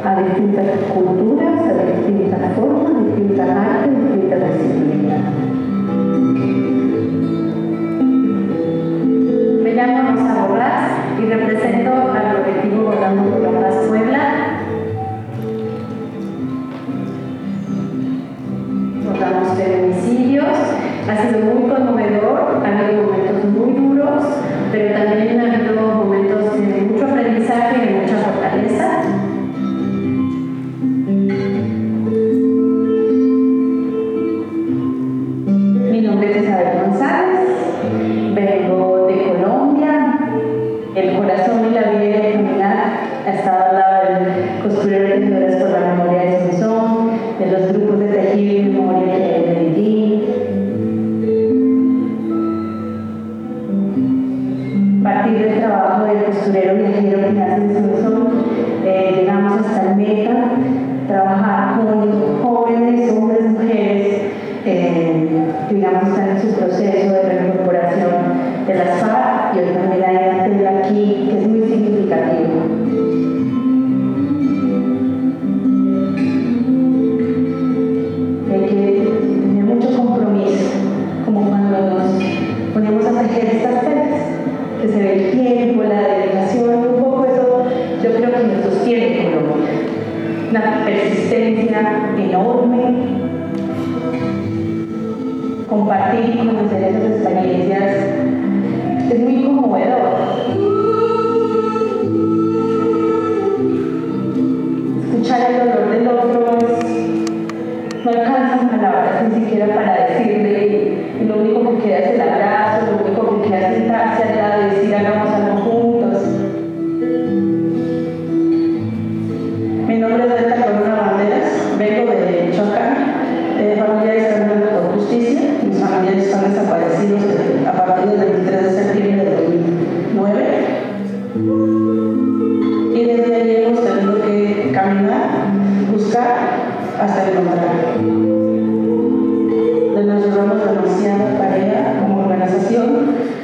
F: a distintas culturas, a distintas formas, distintas artes, distintas disciplinas.
E: Me llamo Rosa Borrás y represento al colectivo Bordando por la Paz Puebla. Bordamos feminicidios, ha sido muy conmovedor, ha habido momentos muy duros, pero también ha habido momentos de mucho aprendizaje y de mucha fortaleza. Mi nombre es Isabel González, vengo de Colombia. El corazón y la vida de caminar ha estado al lado del costurero de tejedores por la memoria de Sansón, de los grupos de tejido y memoria de Medellín. A partir del trabajo del costurero viajero que nace en Sansón, llegamos hasta el Meta, trabajar con jóvenes, hombres, mujeres, que digamos están en su proceso de reincorporación de las FARC, y hoy también hay una tela aquí que es muy significativo. Hay que tener mucho compromiso, como cuando nos ponemos a tejer estas telas, que se ve el tiempo, la dedicación, un poco eso yo creo que nos sostiene Colombia. Una persistencia enorme, compartir y conocer esas experiencias es muy conmovedor. Escuchar el dolor del otro no alcanzan palabras ni siquiera para decirle, y lo único que queda es el abrazo, lo único que queda es sentarse al lado y decir hagamos algo juntos. Mi nombre es Berta Corona Banderas, vengo de Michoacán, familiares caminando por justicia. Mis familiares están desaparecidos a partir del 23 de septiembre de 2009, y desde ahí hemos tenido que caminar, buscar hasta encontrar. Nos llevamos demasiada tarea como organización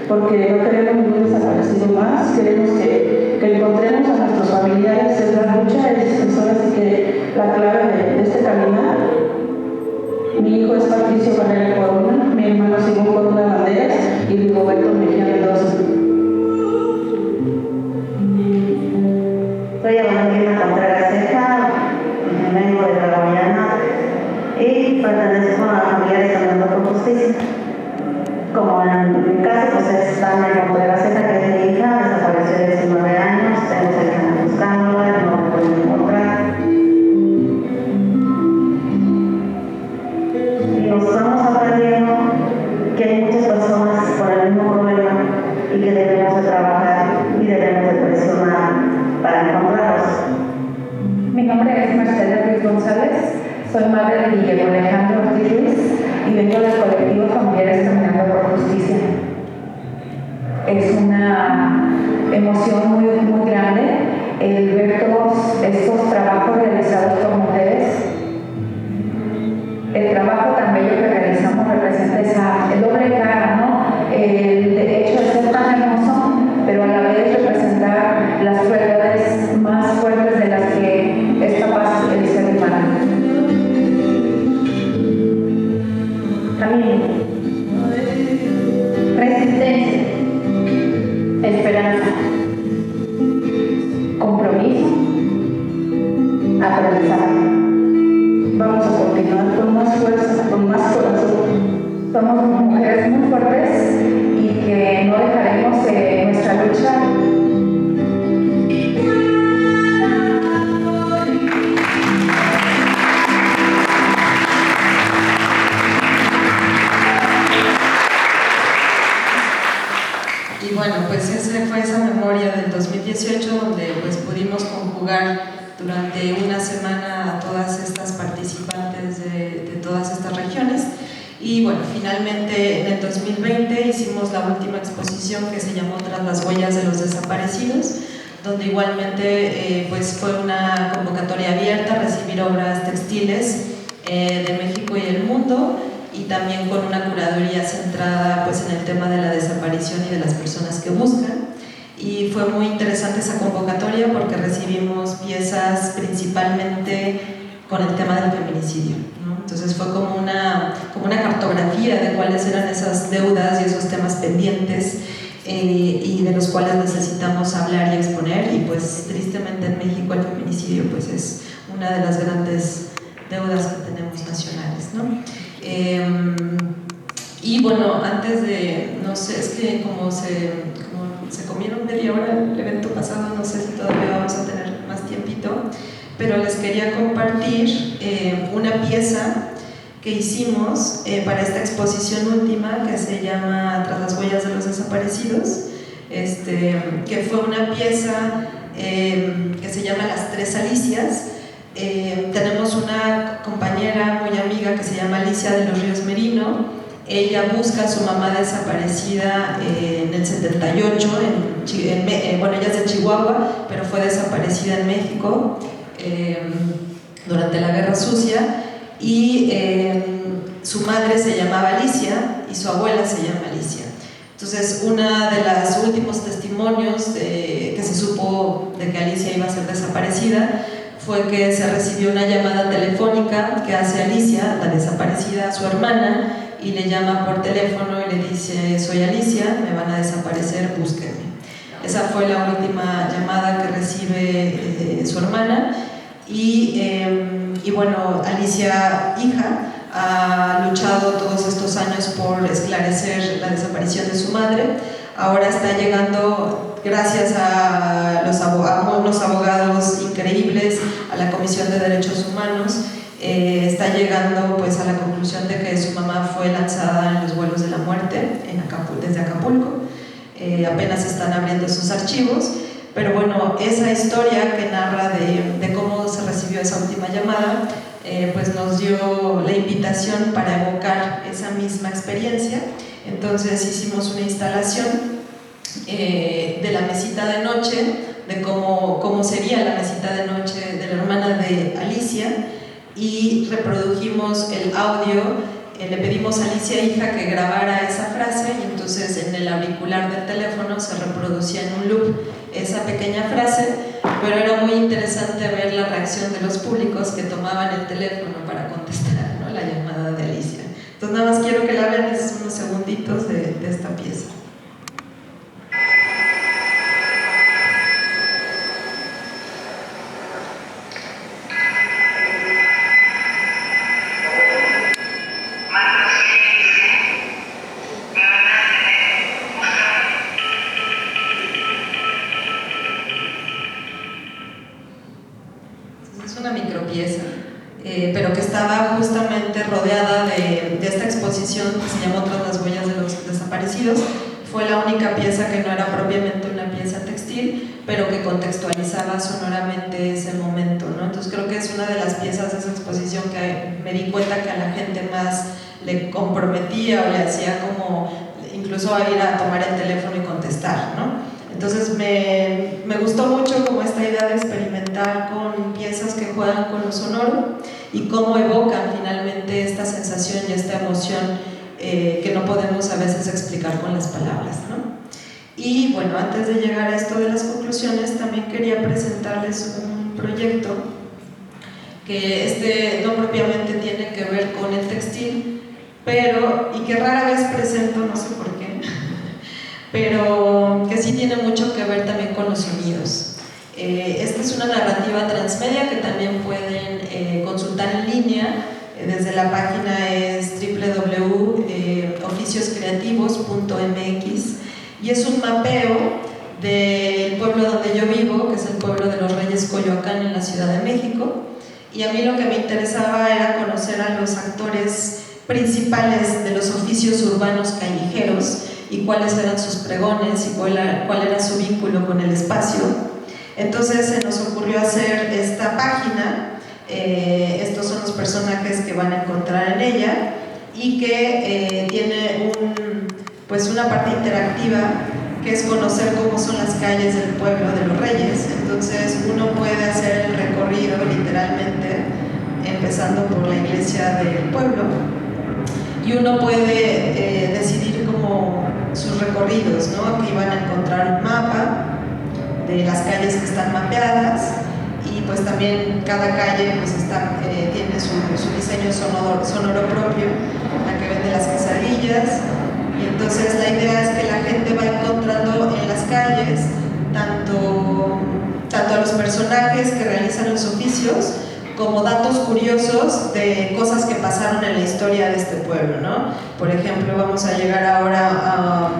E: porque no queremos ningún desaparecido más, queremos que encontremos a nuestros familiares. Es la lucha, es ahora sí que la clave de este caminar. Mi hijo es Patricio Barrera Corona, mi hermano Simón Corona Banderas y Rigoberto Mejía Mendoza.
G: Soy Evangelina Contreras Ceja, vengo de la Guayana y pertenezco a la familia de Caminando por Justicia. Como en mi caso, pues es Tania Contreras Ceja, que es mi hija, desapareció de 19 años, tengo 6 años buscándola, no la puedo encontrar. Y nos estamos aprendiendo que hay muchas personas con el mismo problema y que debemos de trabajar y debemos de presionar para encontrarlos.
E: Mi nombre es Marcela Ruiz González, soy madre de Guillermo Alejandro Ortiz Ruiz y vengo del colectivo Familiares Caminando por Justicia. Es una emoción muy grande el ver todos estos trabajos realizados por mujeres. El trabajo tan bello que realizamos representa el doble cara, ¿no? El hecho de ser tan hermoso, pero a la vez representar las realidades más fuertes de las que es capaz el ser humano. Camino, resistencia, esperanza, compromiso, aprendizaje. Vamos a continuar con más fuerza, con más corazón. Somos mujeres muy fuertes y que no dejaremos nuestra lucha.
B: Y bueno, pues esa fue esa memoria del 2018 donde donde pues pudimos conjugar durante una semana a todas estas participantes de todas estas regiones. Y bueno, finalmente en el 2020 hicimos la última exposición que se llamó Tras las huellas de los desaparecidos, donde igualmente pues fue una convocatoria abierta a recibir obras textiles de México y el mundo, y también con una curaduría centrada pues en el tema de la desaparición y de las personas que buscan. Y fue muy interesante esa convocatoria porque recibimos piezas principalmente con el tema del feminicidio, ¿no? Entonces fue como una cartografía de cuáles eran esas deudas y esos temas pendientes y de los cuales necesitamos hablar y exponer. Y pues tristemente en México el feminicidio pues es una de las grandes deudas que tenemos nacionales, ¿no? Y bueno, antes de, no sé, es que como se comieron media hora el evento pasado, no sé si todavía vamos a tener más tiempito, pero les quería compartir una pieza que hicimos para esta exposición última que se llama Tras las huellas de los desaparecidos, que fue una pieza que se llama Las Tres Alicias. Tenemos una compañera muy amiga que se llama Alicia de los Ríos Merino. Ella busca a su mamá desaparecida en el 78, bueno, ella es de Chihuahua, pero fue desaparecida en México durante la Guerra Sucia, y su madre se llamaba Alicia y su abuela se llama Alicia. Entonces, uno de los últimos testimonios que se supo de que Alicia iba a ser desaparecida fue que se recibió una llamada telefónica que hace Alicia, la desaparecida, a su hermana, y le llama por teléfono y le dice: soy Alicia, me van a desaparecer, búsquenme. Esa fue la última llamada que recibe su hermana. Y bueno, Alicia, hija, ha luchado todos estos años por esclarecer la desaparición de su madre. Ahora está llegando, gracias a unos abogados increíbles, a la Comisión de Derechos Humanos, está llegando pues a la conclusión de que su mamá fue lanzada en los vuelos de la muerte desde Acapulco. Apenas están abriendo sus archivos, pero bueno, esa historia que narra de cómo se recibió esa última llamada, pues nos dio la invitación para evocar esa misma experiencia. Entonces hicimos una instalación de la mesita de noche, de cómo sería la mesita de noche de la hermana de Alicia, y reprodujimos el audio. Le pedimos a Alicia, hija, que grabara esa frase, y entonces en el auricular del teléfono se reproducía en un loop esa pequeña frase, pero era muy interesante ver la reacción de los públicos que tomaban el teléfono para contestar, ¿no?, la llamada de Alicia. Entonces nada más quiero que la vean, es unos segunditos de esta pieza. Pero que estaba justamente rodeada de esta exposición que se llamó Tras las huellas de los desaparecidos. Fue la única pieza que no era propiamente una pieza textil, pero que contextualizaba sonoramente ese momento, ¿no? Entonces creo que es una de las piezas de esa exposición que me di cuenta que a la gente más le comprometía o le hacía como incluso a ir a tomar el teléfono y contestar, ¿no? Entonces me gustó mucho como esta idea de experimentar con piezas que juegan con lo sonoro y cómo evocan finalmente esta sensación y esta emoción que no podemos a veces explicar con las palabras, ¿no? Y bueno, antes de llegar a esto de las conclusiones, también quería presentarles un proyecto que no propiamente tiene que ver con el textil, y que rara vez presento, no sé por qué, pero que sí tiene mucho que ver también con los sonidos. Esta es una narrativa transmedia que también pueden consultar en línea. Desde la página es www.oficioscreativos.mx, y es un mapeo del pueblo donde yo vivo, que es el pueblo de los Reyes Coyoacán en la Ciudad de México. Y a mí lo que me interesaba era conocer a los actores principales de los oficios urbanos callejeros y cuáles eran sus pregones y cuál era su vínculo con el espacio. Entonces se nos ocurrió hacer esta página. Estos son los personajes que van a encontrar en ella y que tiene pues una parte interactiva que es conocer cómo son las calles del pueblo de los Reyes. Entonces uno puede hacer el recorrido literalmente empezando por la iglesia del pueblo y uno puede decidir como sus recorridos, ¿no? Aquí van a encontrar un mapa de las calles que están mapeadas y pues también cada calle pues tiene su diseño sonoro propio, la que vende las quesadillas. Y entonces la idea es que la gente va encontrando en las calles tanto a los personajes que realizan los oficios como datos curiosos de cosas que pasaron en la historia de este pueblo, ¿no? Por ejemplo, vamos a llegar ahora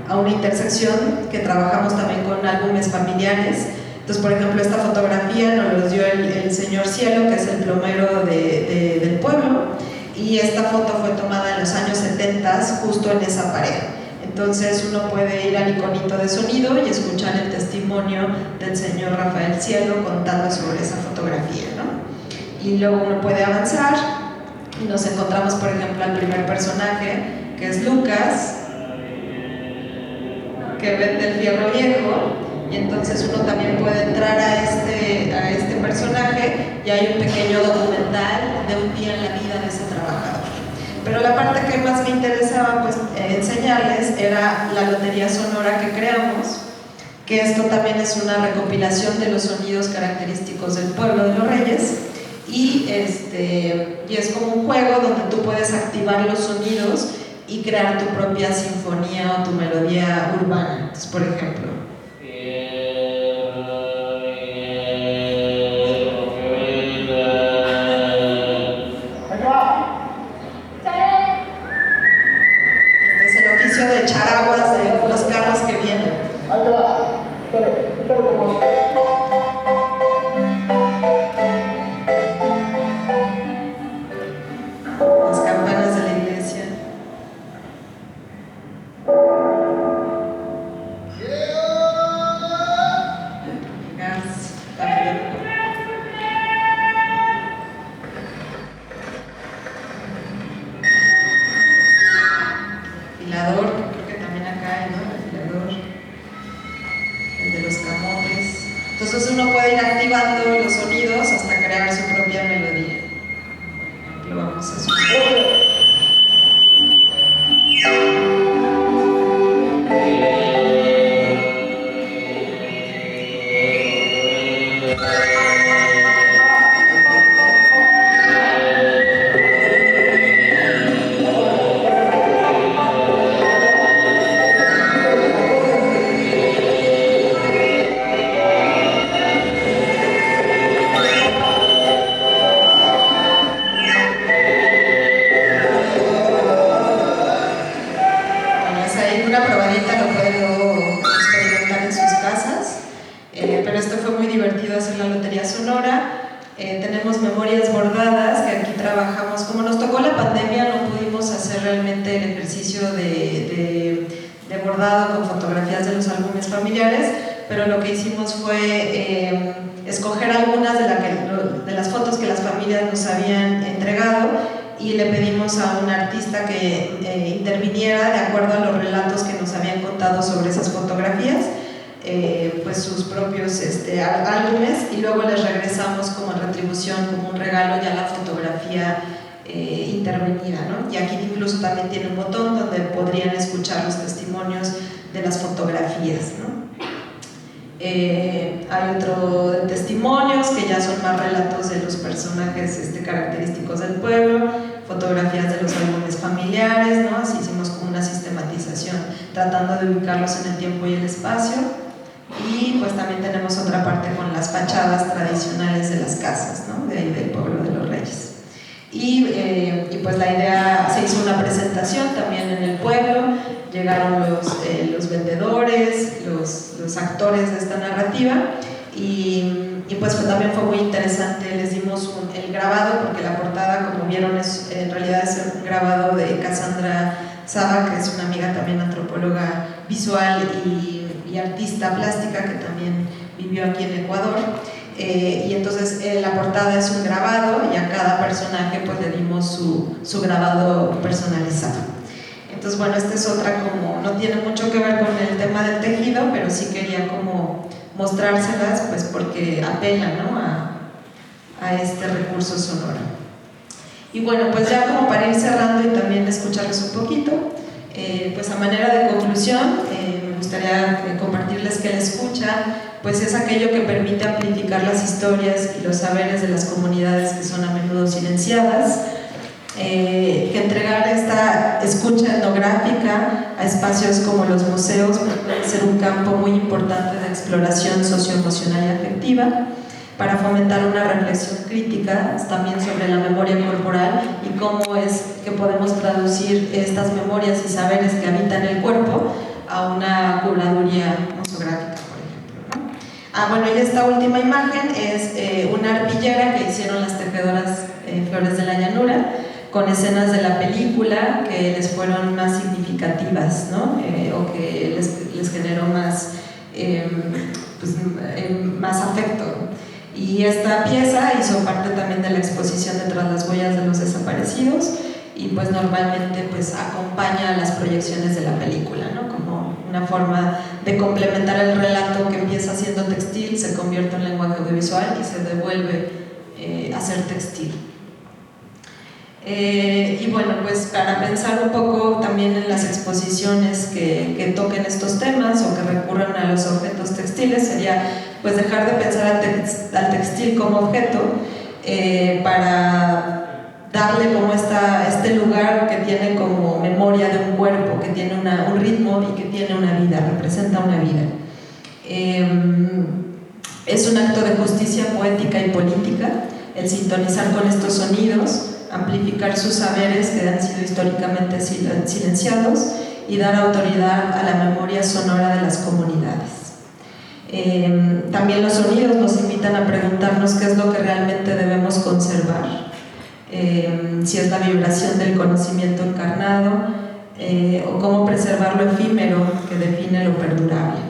B: a una intersección que trabajamos también con álbumes familiares. Entonces, por ejemplo, esta fotografía nos los dio el señor Cielo, que es el plomero del pueblo, y esta foto fue tomada en los años 70 justo en esa pared. Entonces uno puede ir al iconito de sonido y escuchar el testimonio del señor Rafael Cielo contando sobre esa fotografía, ¿no? Y luego uno puede avanzar y nos encontramos, por ejemplo, al primer personaje, que es Lucas, que vende el fierro viejo. Y entonces uno también puede entrar a este personaje y hay un pequeño documental de un día en la vida de ese trabajador. Pero la parte que más me interesaba pues, enseñarles era la lotería sonora que creamos, que esto también es una recopilación de los sonidos característicos del pueblo de los Reyes y es como un juego donde tú puedes activar los sonidos y crear tu propia sinfonía o tu melodía urbana. Entonces, por ejemplo, de echar aguas de los carros que vienen. Las campanas de la iglesia. Gas, afilador, creo que también acá hay, ¿no? El afilador, el de los camotes. Entonces uno puede ir activando los sonidos hasta crear su propia melodía. Por ejemplo, vamos a subir. Una probadita lo puedo experimentar en sus casas, pero esto fue muy divertido hacer la lotería sonora. Tenemos memorias bordadas que aquí trabajamos. Como nos tocó la pandemia no pudimos hacer realmente el ejercicio de bordado con fotografías de los álbumes familiares, pero lo que hicimos fue escoger algunas de las fotos que las familias nos habían entregado y le pedimos a un artista que interviniera de acuerdo a los relatos que nos habían contado sobre esas fotografías, pues sus propios álbumes, y luego les regresamos como retribución, como un regalo ya la fotografía intervenida, ¿no? Y aquí incluso también tiene un botón donde podrían escuchar los testimonios de las fotografías, ¿no? Hay otro de testimonios que ya son más relatos de los personajes característicos del pueblo, fotografías de los álbumes familiares, ¿no? Así hicimos como una sistematización tratando de ubicarlos en el tiempo y el espacio. Y pues también tenemos otra parte con las fachadas tradicionales de las casas, ¿no? De ahí del pueblo de los Reyes. Y pues la idea, se hizo una presentación también en el pueblo, llegaron los vendedores, los actores de esta narrativa y pues también fue muy interesante. Les dimos el grabado, porque la portada, como vieron, en realidad es un grabado de Cassandra Saba, que es una amiga también antropóloga visual y artista plástica que también vive vivió aquí en Ecuador. Y entonces la portada es un grabado y a cada personaje pues le dimos su grabado personalizado. Entonces bueno, esta es otra como, no tiene mucho que ver con el tema del tejido, pero sí quería como mostrárselas pues porque apela, ¿no?, a este recurso sonoro. Y bueno, pues ya como para ir cerrando y también escucharles un poquito, pues a manera de conclusión, me gustaría compartirles que la escucha pues es aquello que permite amplificar las historias y los saberes de las comunidades que son a menudo silenciadas, que entregar esta escucha etnográfica a espacios como los museos puede ser un campo muy importante de exploración socioemocional y afectiva, para fomentar una reflexión crítica también sobre la memoria corporal y cómo es que podemos traducir estas memorias y saberes que habitan el cuerpo a una curaduría museográfica, por ejemplo, ¿no? Bueno, y esta última imagen es una arpillera que hicieron las tejedoras Flores de la Llanura, con escenas de la película que les fueron más significativas, ¿no? O que les generó más, más afecto, ¿no? Y esta pieza hizo parte también de la exposición de Tras las huellas de los desaparecidos y pues normalmente pues acompaña a las proyecciones de la película, ¿no?, como una forma de complementar el relato que empieza siendo textil, se convierte en lenguaje audiovisual y se devuelve a ser textil. Y bueno, pues para pensar un poco también en las exposiciones que toquen estos temas o que recurran a los objetos textiles, sería pues dejar de pensar al textil como objeto para darle como este lugar que tiene como memoria de un cuerpo, que tiene un ritmo y que tiene una vida, representa una vida. Es un acto de justicia poética y política el sintonizar con estos sonidos, amplificar sus saberes que han sido históricamente silenciados y dar autoridad a la memoria sonora de las comunidades. También los sonidos nos invitan a preguntarnos qué es lo que realmente debemos conservar, si es la vibración del conocimiento encarnado o cómo preservar lo efímero que define lo perdurable.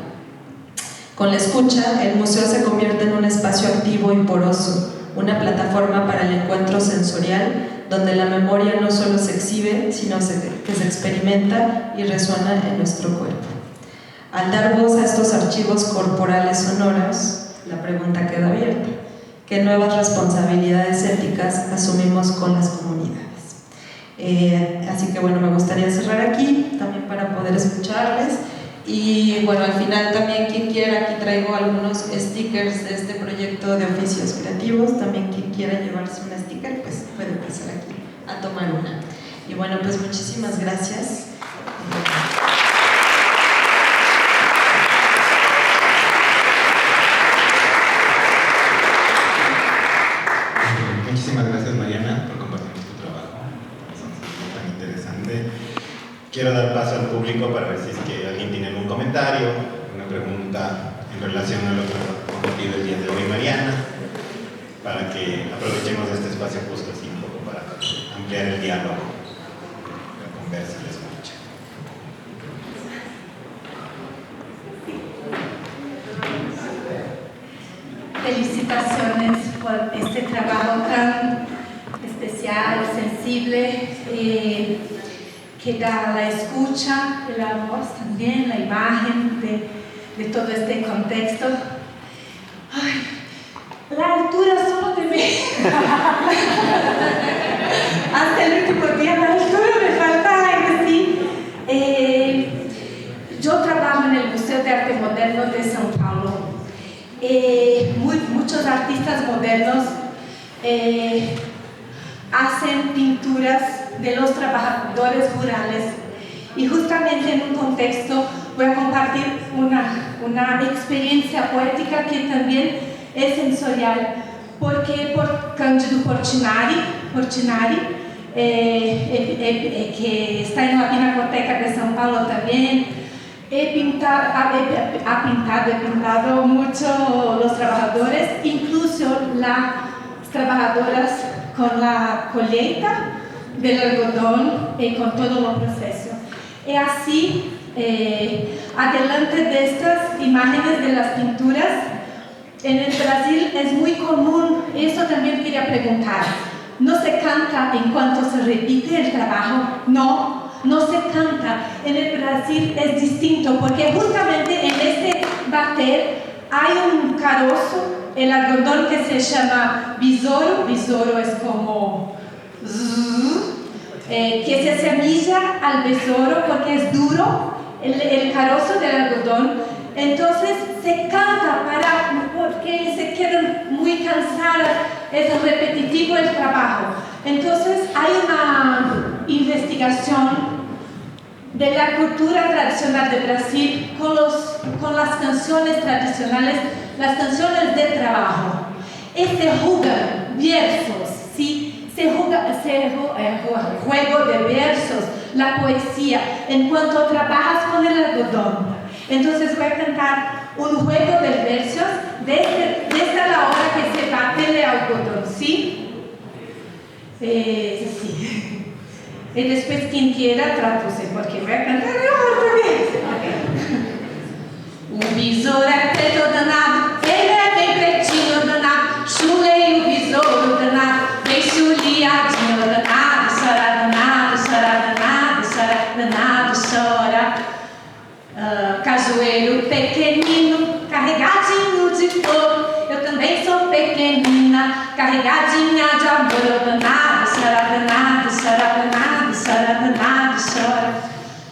B: Con la escucha, el museo se convierte en un espacio activo y poroso, una plataforma para el encuentro sensorial donde la memoria no solo se exhibe, sino que se experimenta y resuena en nuestro cuerpo. Al dar voz a estos archivos corporales sonoros, la pregunta queda abierta: ¿qué nuevas responsabilidades éticas asumimos con las comunidades? Así que bueno, me gustaría cerrar aquí, también para poder escucharles. Y bueno, al final también quien quiera, aquí traigo algunos stickers de este proyecto de oficios creativos, también quien quiera llevarse un sticker, pues puede pasar aquí a tomar una. Y bueno, pues muchísimas gracias.
A: Muchísimas gracias, Mariana, por compartir tu trabajo. Es tan interesante. Quiero dar paso al público para ver si es que alguien tiene algún comentario, una pregunta en relación a lo que ha compartido el día de hoy Mariana, para que aprovechemos este espacio justo así un poco para ampliar el diálogo, la conversa y la escucha.
H: Felicitaciones por este trabajo tan especial, sensible, que da la escucha, la voz también, la imagen de todo este contexto. Ay, la altura solo de mí. Hasta el último día la altura me falta, sí. Yo trabajo en el Museo de Arte Moderno de São Paulo. Muchos artistas modernos hacen pinturas de los trabajadores rurales y justamente en un contexto voy a compartir una experiencia poética que también es sensorial, porque por Cândido Portinari, que está en la Pinacoteca de São Paulo también, he pintado mucho los trabajadores, incluso las trabajadoras con la colheita del algodón y con todo el proceso. Y así, adelante de estas imágenes de las pinturas, En el Brasil es muy común, eso también quería preguntar, ¿no se canta en cuanto se repite el trabajo? No se canta. En el Brasil es distinto porque justamente en este bater hay un carozo, el algodón que se llama besouro es como que se asemilla al besouro porque es duro el carozo del algodón. Entonces se canta porque se quedan muy cansadas, es repetitivo el trabajo. Entonces hay una investigación de la cultura tradicional de Brasil con las canciones tradicionales, las canciones de trabajo. Se juegan versos, ¿sí? Se juega juego de versos, la poesía, en cuanto trabajas con el algodón. Entonces voy a cantar un juego de versos desde la hora que se bate el algodón, ¿sí? Sí. Y después quien quiera traduce, porque voy a cantar en português. O besouro é preto danado, ele é bem pretinho danado, chulei o besouro danado, bem chuliadinho danado, chora danado, chora danado, chora danado, chora. Cajueiro pequenino, carregadinho de flor, eu também sou pequenina, carregadinha de amor, eu danado, chora danado, chora danado, chora danado, chora.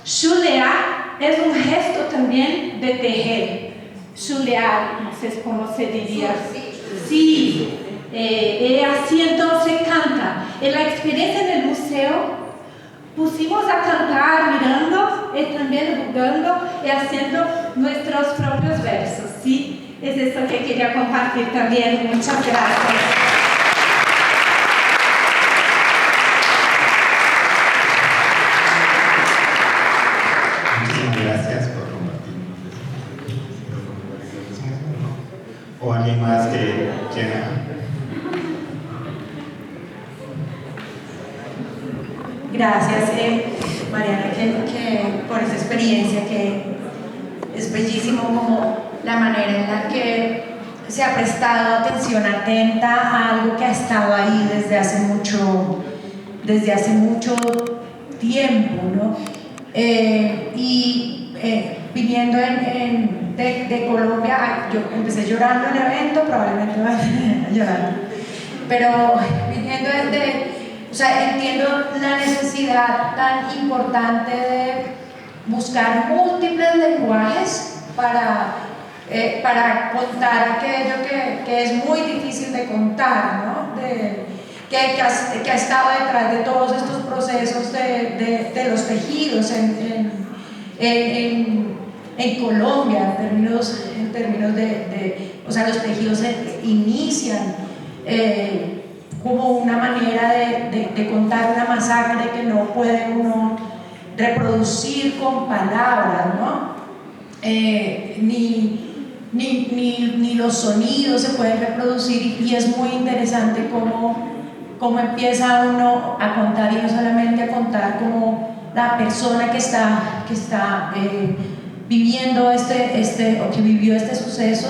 H: Chulear es un gesto también de tejer. Chulear, no sé cómo se diría. Sí. Así entonces canta. En la experiencia en el museo pusimos a cantar mirando y también jugando y haciendo nuestros propios versos, ¿sí? Es eso que quería compartir también. Muchas gracias.
A: Muchísimas gracias por compartirnos. ¿O alguien más que quiera?
I: Gracias, Mariana, por esa experiencia, que es bellísimo como la manera en la que se ha prestado atención atenta a algo que ha estado ahí desde hace mucho tiempo, ¿no? Viniendo de Colombia, yo empecé llorando en el evento, probablemente voy a terminar llorando, pero viniendo o sea, entiendo la necesidad tan importante de buscar múltiples lenguajes para contar aquello que es muy difícil de contar, ¿no? Que ha estado detrás de todos estos procesos de los tejidos en Colombia, en términos de o sea, los tejidos inician como una manera de contar una masacre que no puede uno reproducir con palabras, ¿no? Ni los sonidos se pueden reproducir, y es muy interesante cómo empieza uno a contar, y no solamente a contar como la persona que está viviendo o que vivió este suceso,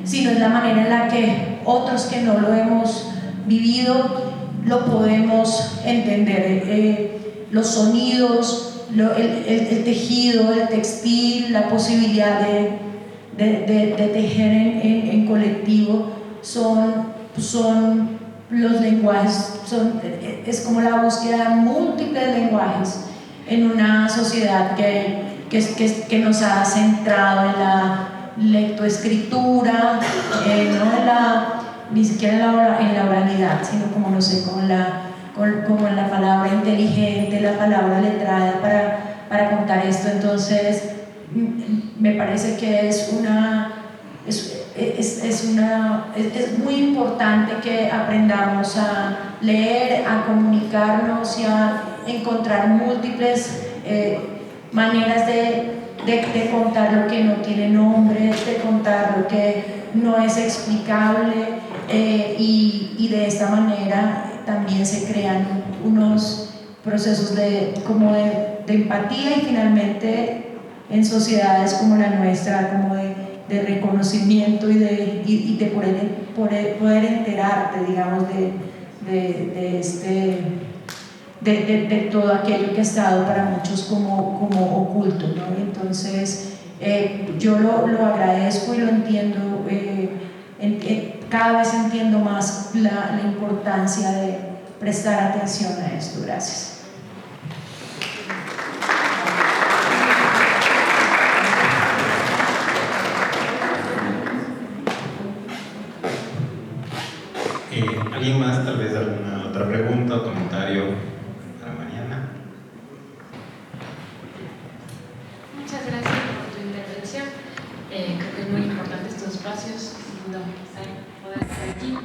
I: sino es la manera en la que otros que no lo hemos vivido lo podemos entender. Los sonidos, el tejido, el textil, la posibilidad de tejer en colectivo son los lenguajes, es como la búsqueda de múltiples lenguajes en una sociedad que nos ha centrado en la lectoescritura, ni siquiera en la oralidad, sino como no sé, como en la palabra inteligente, la palabra letrada para contar esto. Entonces me parece que es muy importante que aprendamos a leer, a comunicarnos y a encontrar múltiples maneras de contar lo que no tiene nombre, de contar lo que no es explicable, y de esta manera también se crean unos procesos de empatía, y finalmente en sociedades como la nuestra, como de reconocimiento y de poder enterarte, digamos, de todo aquello que ha estado para muchos como oculto, ¿no? Entonces, yo lo agradezco y lo entiendo, cada vez entiendo más la importancia de prestar atención a esto. Gracias.
A: ¿Alguien más, tal vez alguna otra pregunta o comentario para Mariana?
J: Muchas gracias por tu intervención. Creo que es muy importante estos espacios, poder estar aquí.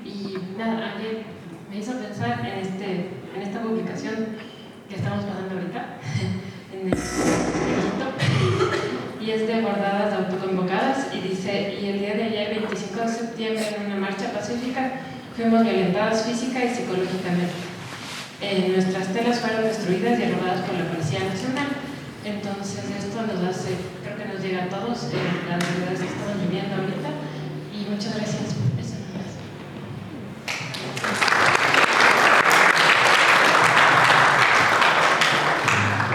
J: Y nada, ayer me hizo pensar en esta publicación que estamos pasando ahorita, en el Egipto, y es de bordadas autoconvocadas, y dice: y el día de ayer, 25 de septiembre, en una marcha pacífica, fuimos violentadas física y psicológicamente. Nuestras telas fueron destruidas y robadas por la Policía Nacional. Entonces esto nos hace, creo que nos llega a todos, las realidades que estamos viviendo ahorita. Y muchas gracias.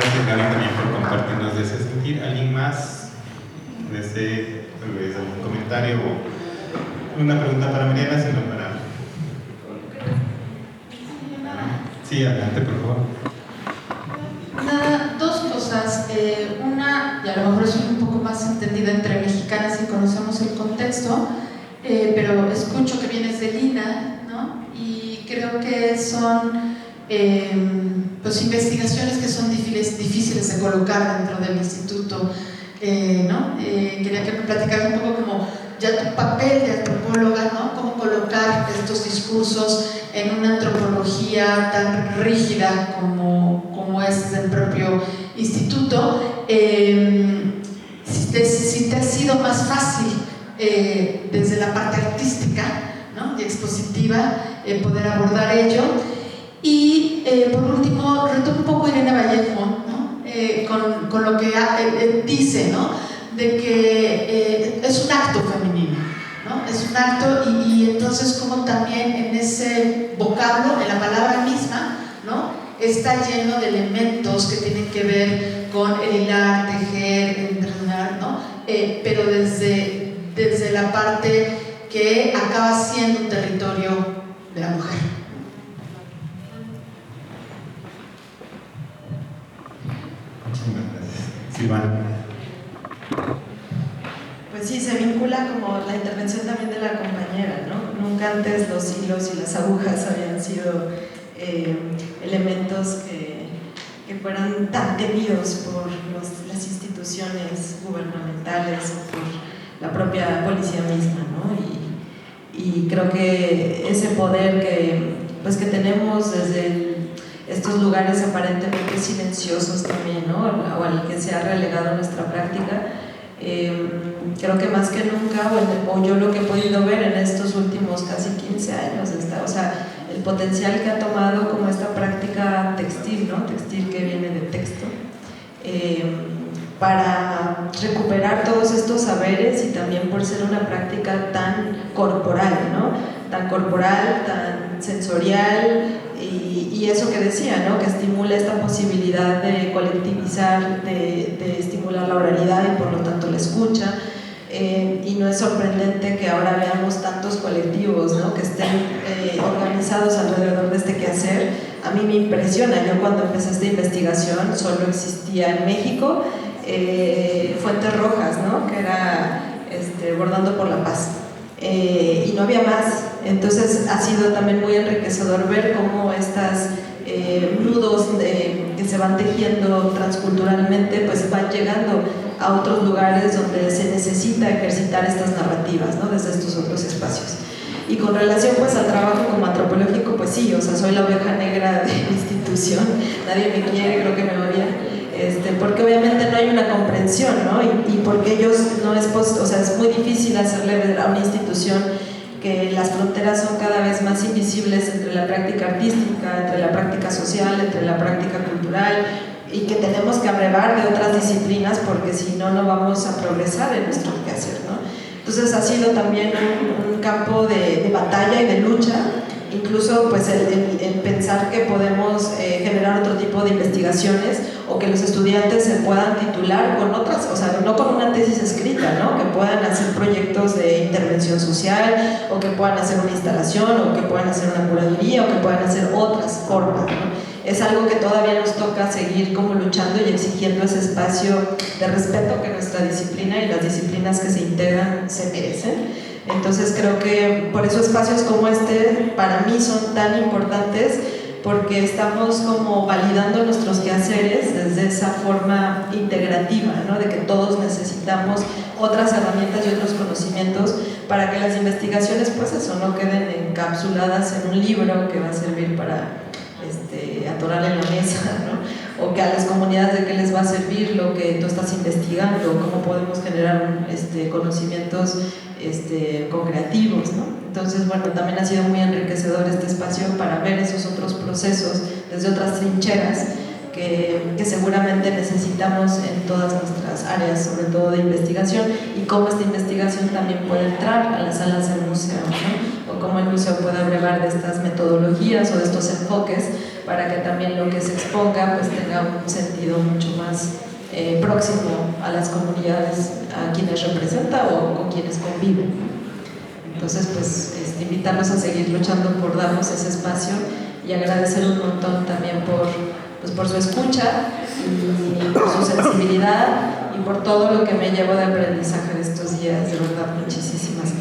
A: Gracias, Gaby, también por compartirnos de ese sentir. ¿Alguien más desee tal vez algún comentario o una pregunta para Mariana, sino para... Sí, adelante, por favor.
K: Dos cosas. Una, y a lo mejor es un poco más entendida entre mexicanas y conocemos el contexto, pero escucho que vienes de Lina, ¿no? Y creo que son pues investigaciones que son difíciles de colocar dentro del instituto, ¿no? Quería que me platicaras un poco como ya tu papel de antropóloga, ¿no? Cómo colocar estos discursos en una antropología tan rígida como es del propio instituto. Si te ha sido más fácil desde la parte artística, ¿no? Y expositiva poder abordar ello. Y por último, retomo un poco Irene Vallejo, ¿no? con lo que dice, ¿no? De que es un acto femenino, ¿no? Es un acto y entonces como también en ese vocablo, en la palabra misma, ¿no? Está lleno de elementos que tienen que ver con el hilar, tejer, entrenar, ¿no? Pero desde la parte que acaba siendo un territorio de la mujer.
A: Silvana.
B: Pues sí, se vincula como la intervención también de la compañera, ¿no? Nunca antes los hilos y las agujas habían sido elementos que fueran tan temidos por las instituciones gubernamentales o por la propia policía misma, ¿no? Y creo que ese poder que tenemos desde estos lugares aparentemente silenciosos también, ¿no? O al que se ha relegado nuestra práctica, creo que más que nunca, o yo lo que he podido ver en estos últimos casi 15 años, o sea, el potencial que ha tomado como esta práctica textil, ¿no? Textil que viene de texto, para recuperar todos estos saberes y también por ser una práctica tan corporal, ¿no? Tan corporal, tan sensorial y eso que decía, ¿no? Que estimula esta posibilidad de colectivizar, de estimular la oralidad y por lo tanto la escucha. Y no es sorprendente que ahora veamos tantos colectivos, ¿no? Que estén organizados alrededor de este quehacer. A mí me impresiona, yo cuando empecé esta investigación solo existía en México Fuentes Rojas, ¿no? Que era Bordando por la Paz, y no había más. Entonces ha sido también muy enriquecedor ver cómo estas nudos que se van tejiendo transculturalmente pues van llegando a otros lugares donde se necesita ejercitar estas narrativas, ¿no? Desde estos otros espacios. Y con relación pues al trabajo como antropológico, pues sí, o sea, soy la oveja negra de la institución, nadie me quiere, creo que me odian, porque obviamente no hay una comprensión, ¿no? Y porque ellos no es o sea, es muy difícil hacerle ver a una institución que las fronteras son cada vez más invisibles entre la práctica artística, entre la práctica social, entre la práctica cultural, y que tenemos que abrevar de otras disciplinas porque si no, no vamos a progresar en nuestro quehacer, ¿no? Entonces ha sido también un campo de batalla y de lucha, incluso pues el pensar que podemos generar otro tipo de investigaciones o que los estudiantes se puedan titular con otras, o sea, no con una tesis escrita, ¿no? Que puedan hacer proyectos de intervención social o que puedan hacer una instalación o que puedan hacer una curaduría o que puedan hacer otras formas, ¿no? Es algo que todavía nos toca seguir como luchando y exigiendo ese espacio de respeto que nuestra disciplina y las disciplinas que se integran se merecen. Entonces creo que por eso espacios como este para mí son tan importantes, porque estamos como validando nuestros quehaceres desde esa forma integrativa, ¿no? De que todos necesitamos otras herramientas y otros conocimientos para que las investigaciones pues eso no queden encapsuladas en un libro que va a servir para atorar en la mesa, ¿no? O que a las comunidades de qué les va a servir lo que tú estás investigando, cómo podemos generar conocimientos co-creativos, ¿no? Entonces, bueno, también ha sido muy enriquecedor este espacio para ver esos otros procesos desde otras trincheras que seguramente necesitamos en todas nuestras áreas, sobre todo de investigación, y cómo esta investigación también puede entrar a las salas del museo, ¿no? O cómo el museo puede abrevar de estas metodologías o de estos enfoques para que también lo que se exponga pues tenga un sentido mucho más próximo a las comunidades a quienes representa o con quienes conviven. Entonces, pues invitarlos a seguir luchando por darnos ese espacio y agradecer un montón también por su escucha y por su sensibilidad y por todo lo que me llevo de aprendizaje de estos días. De verdad, muchísimas gracias.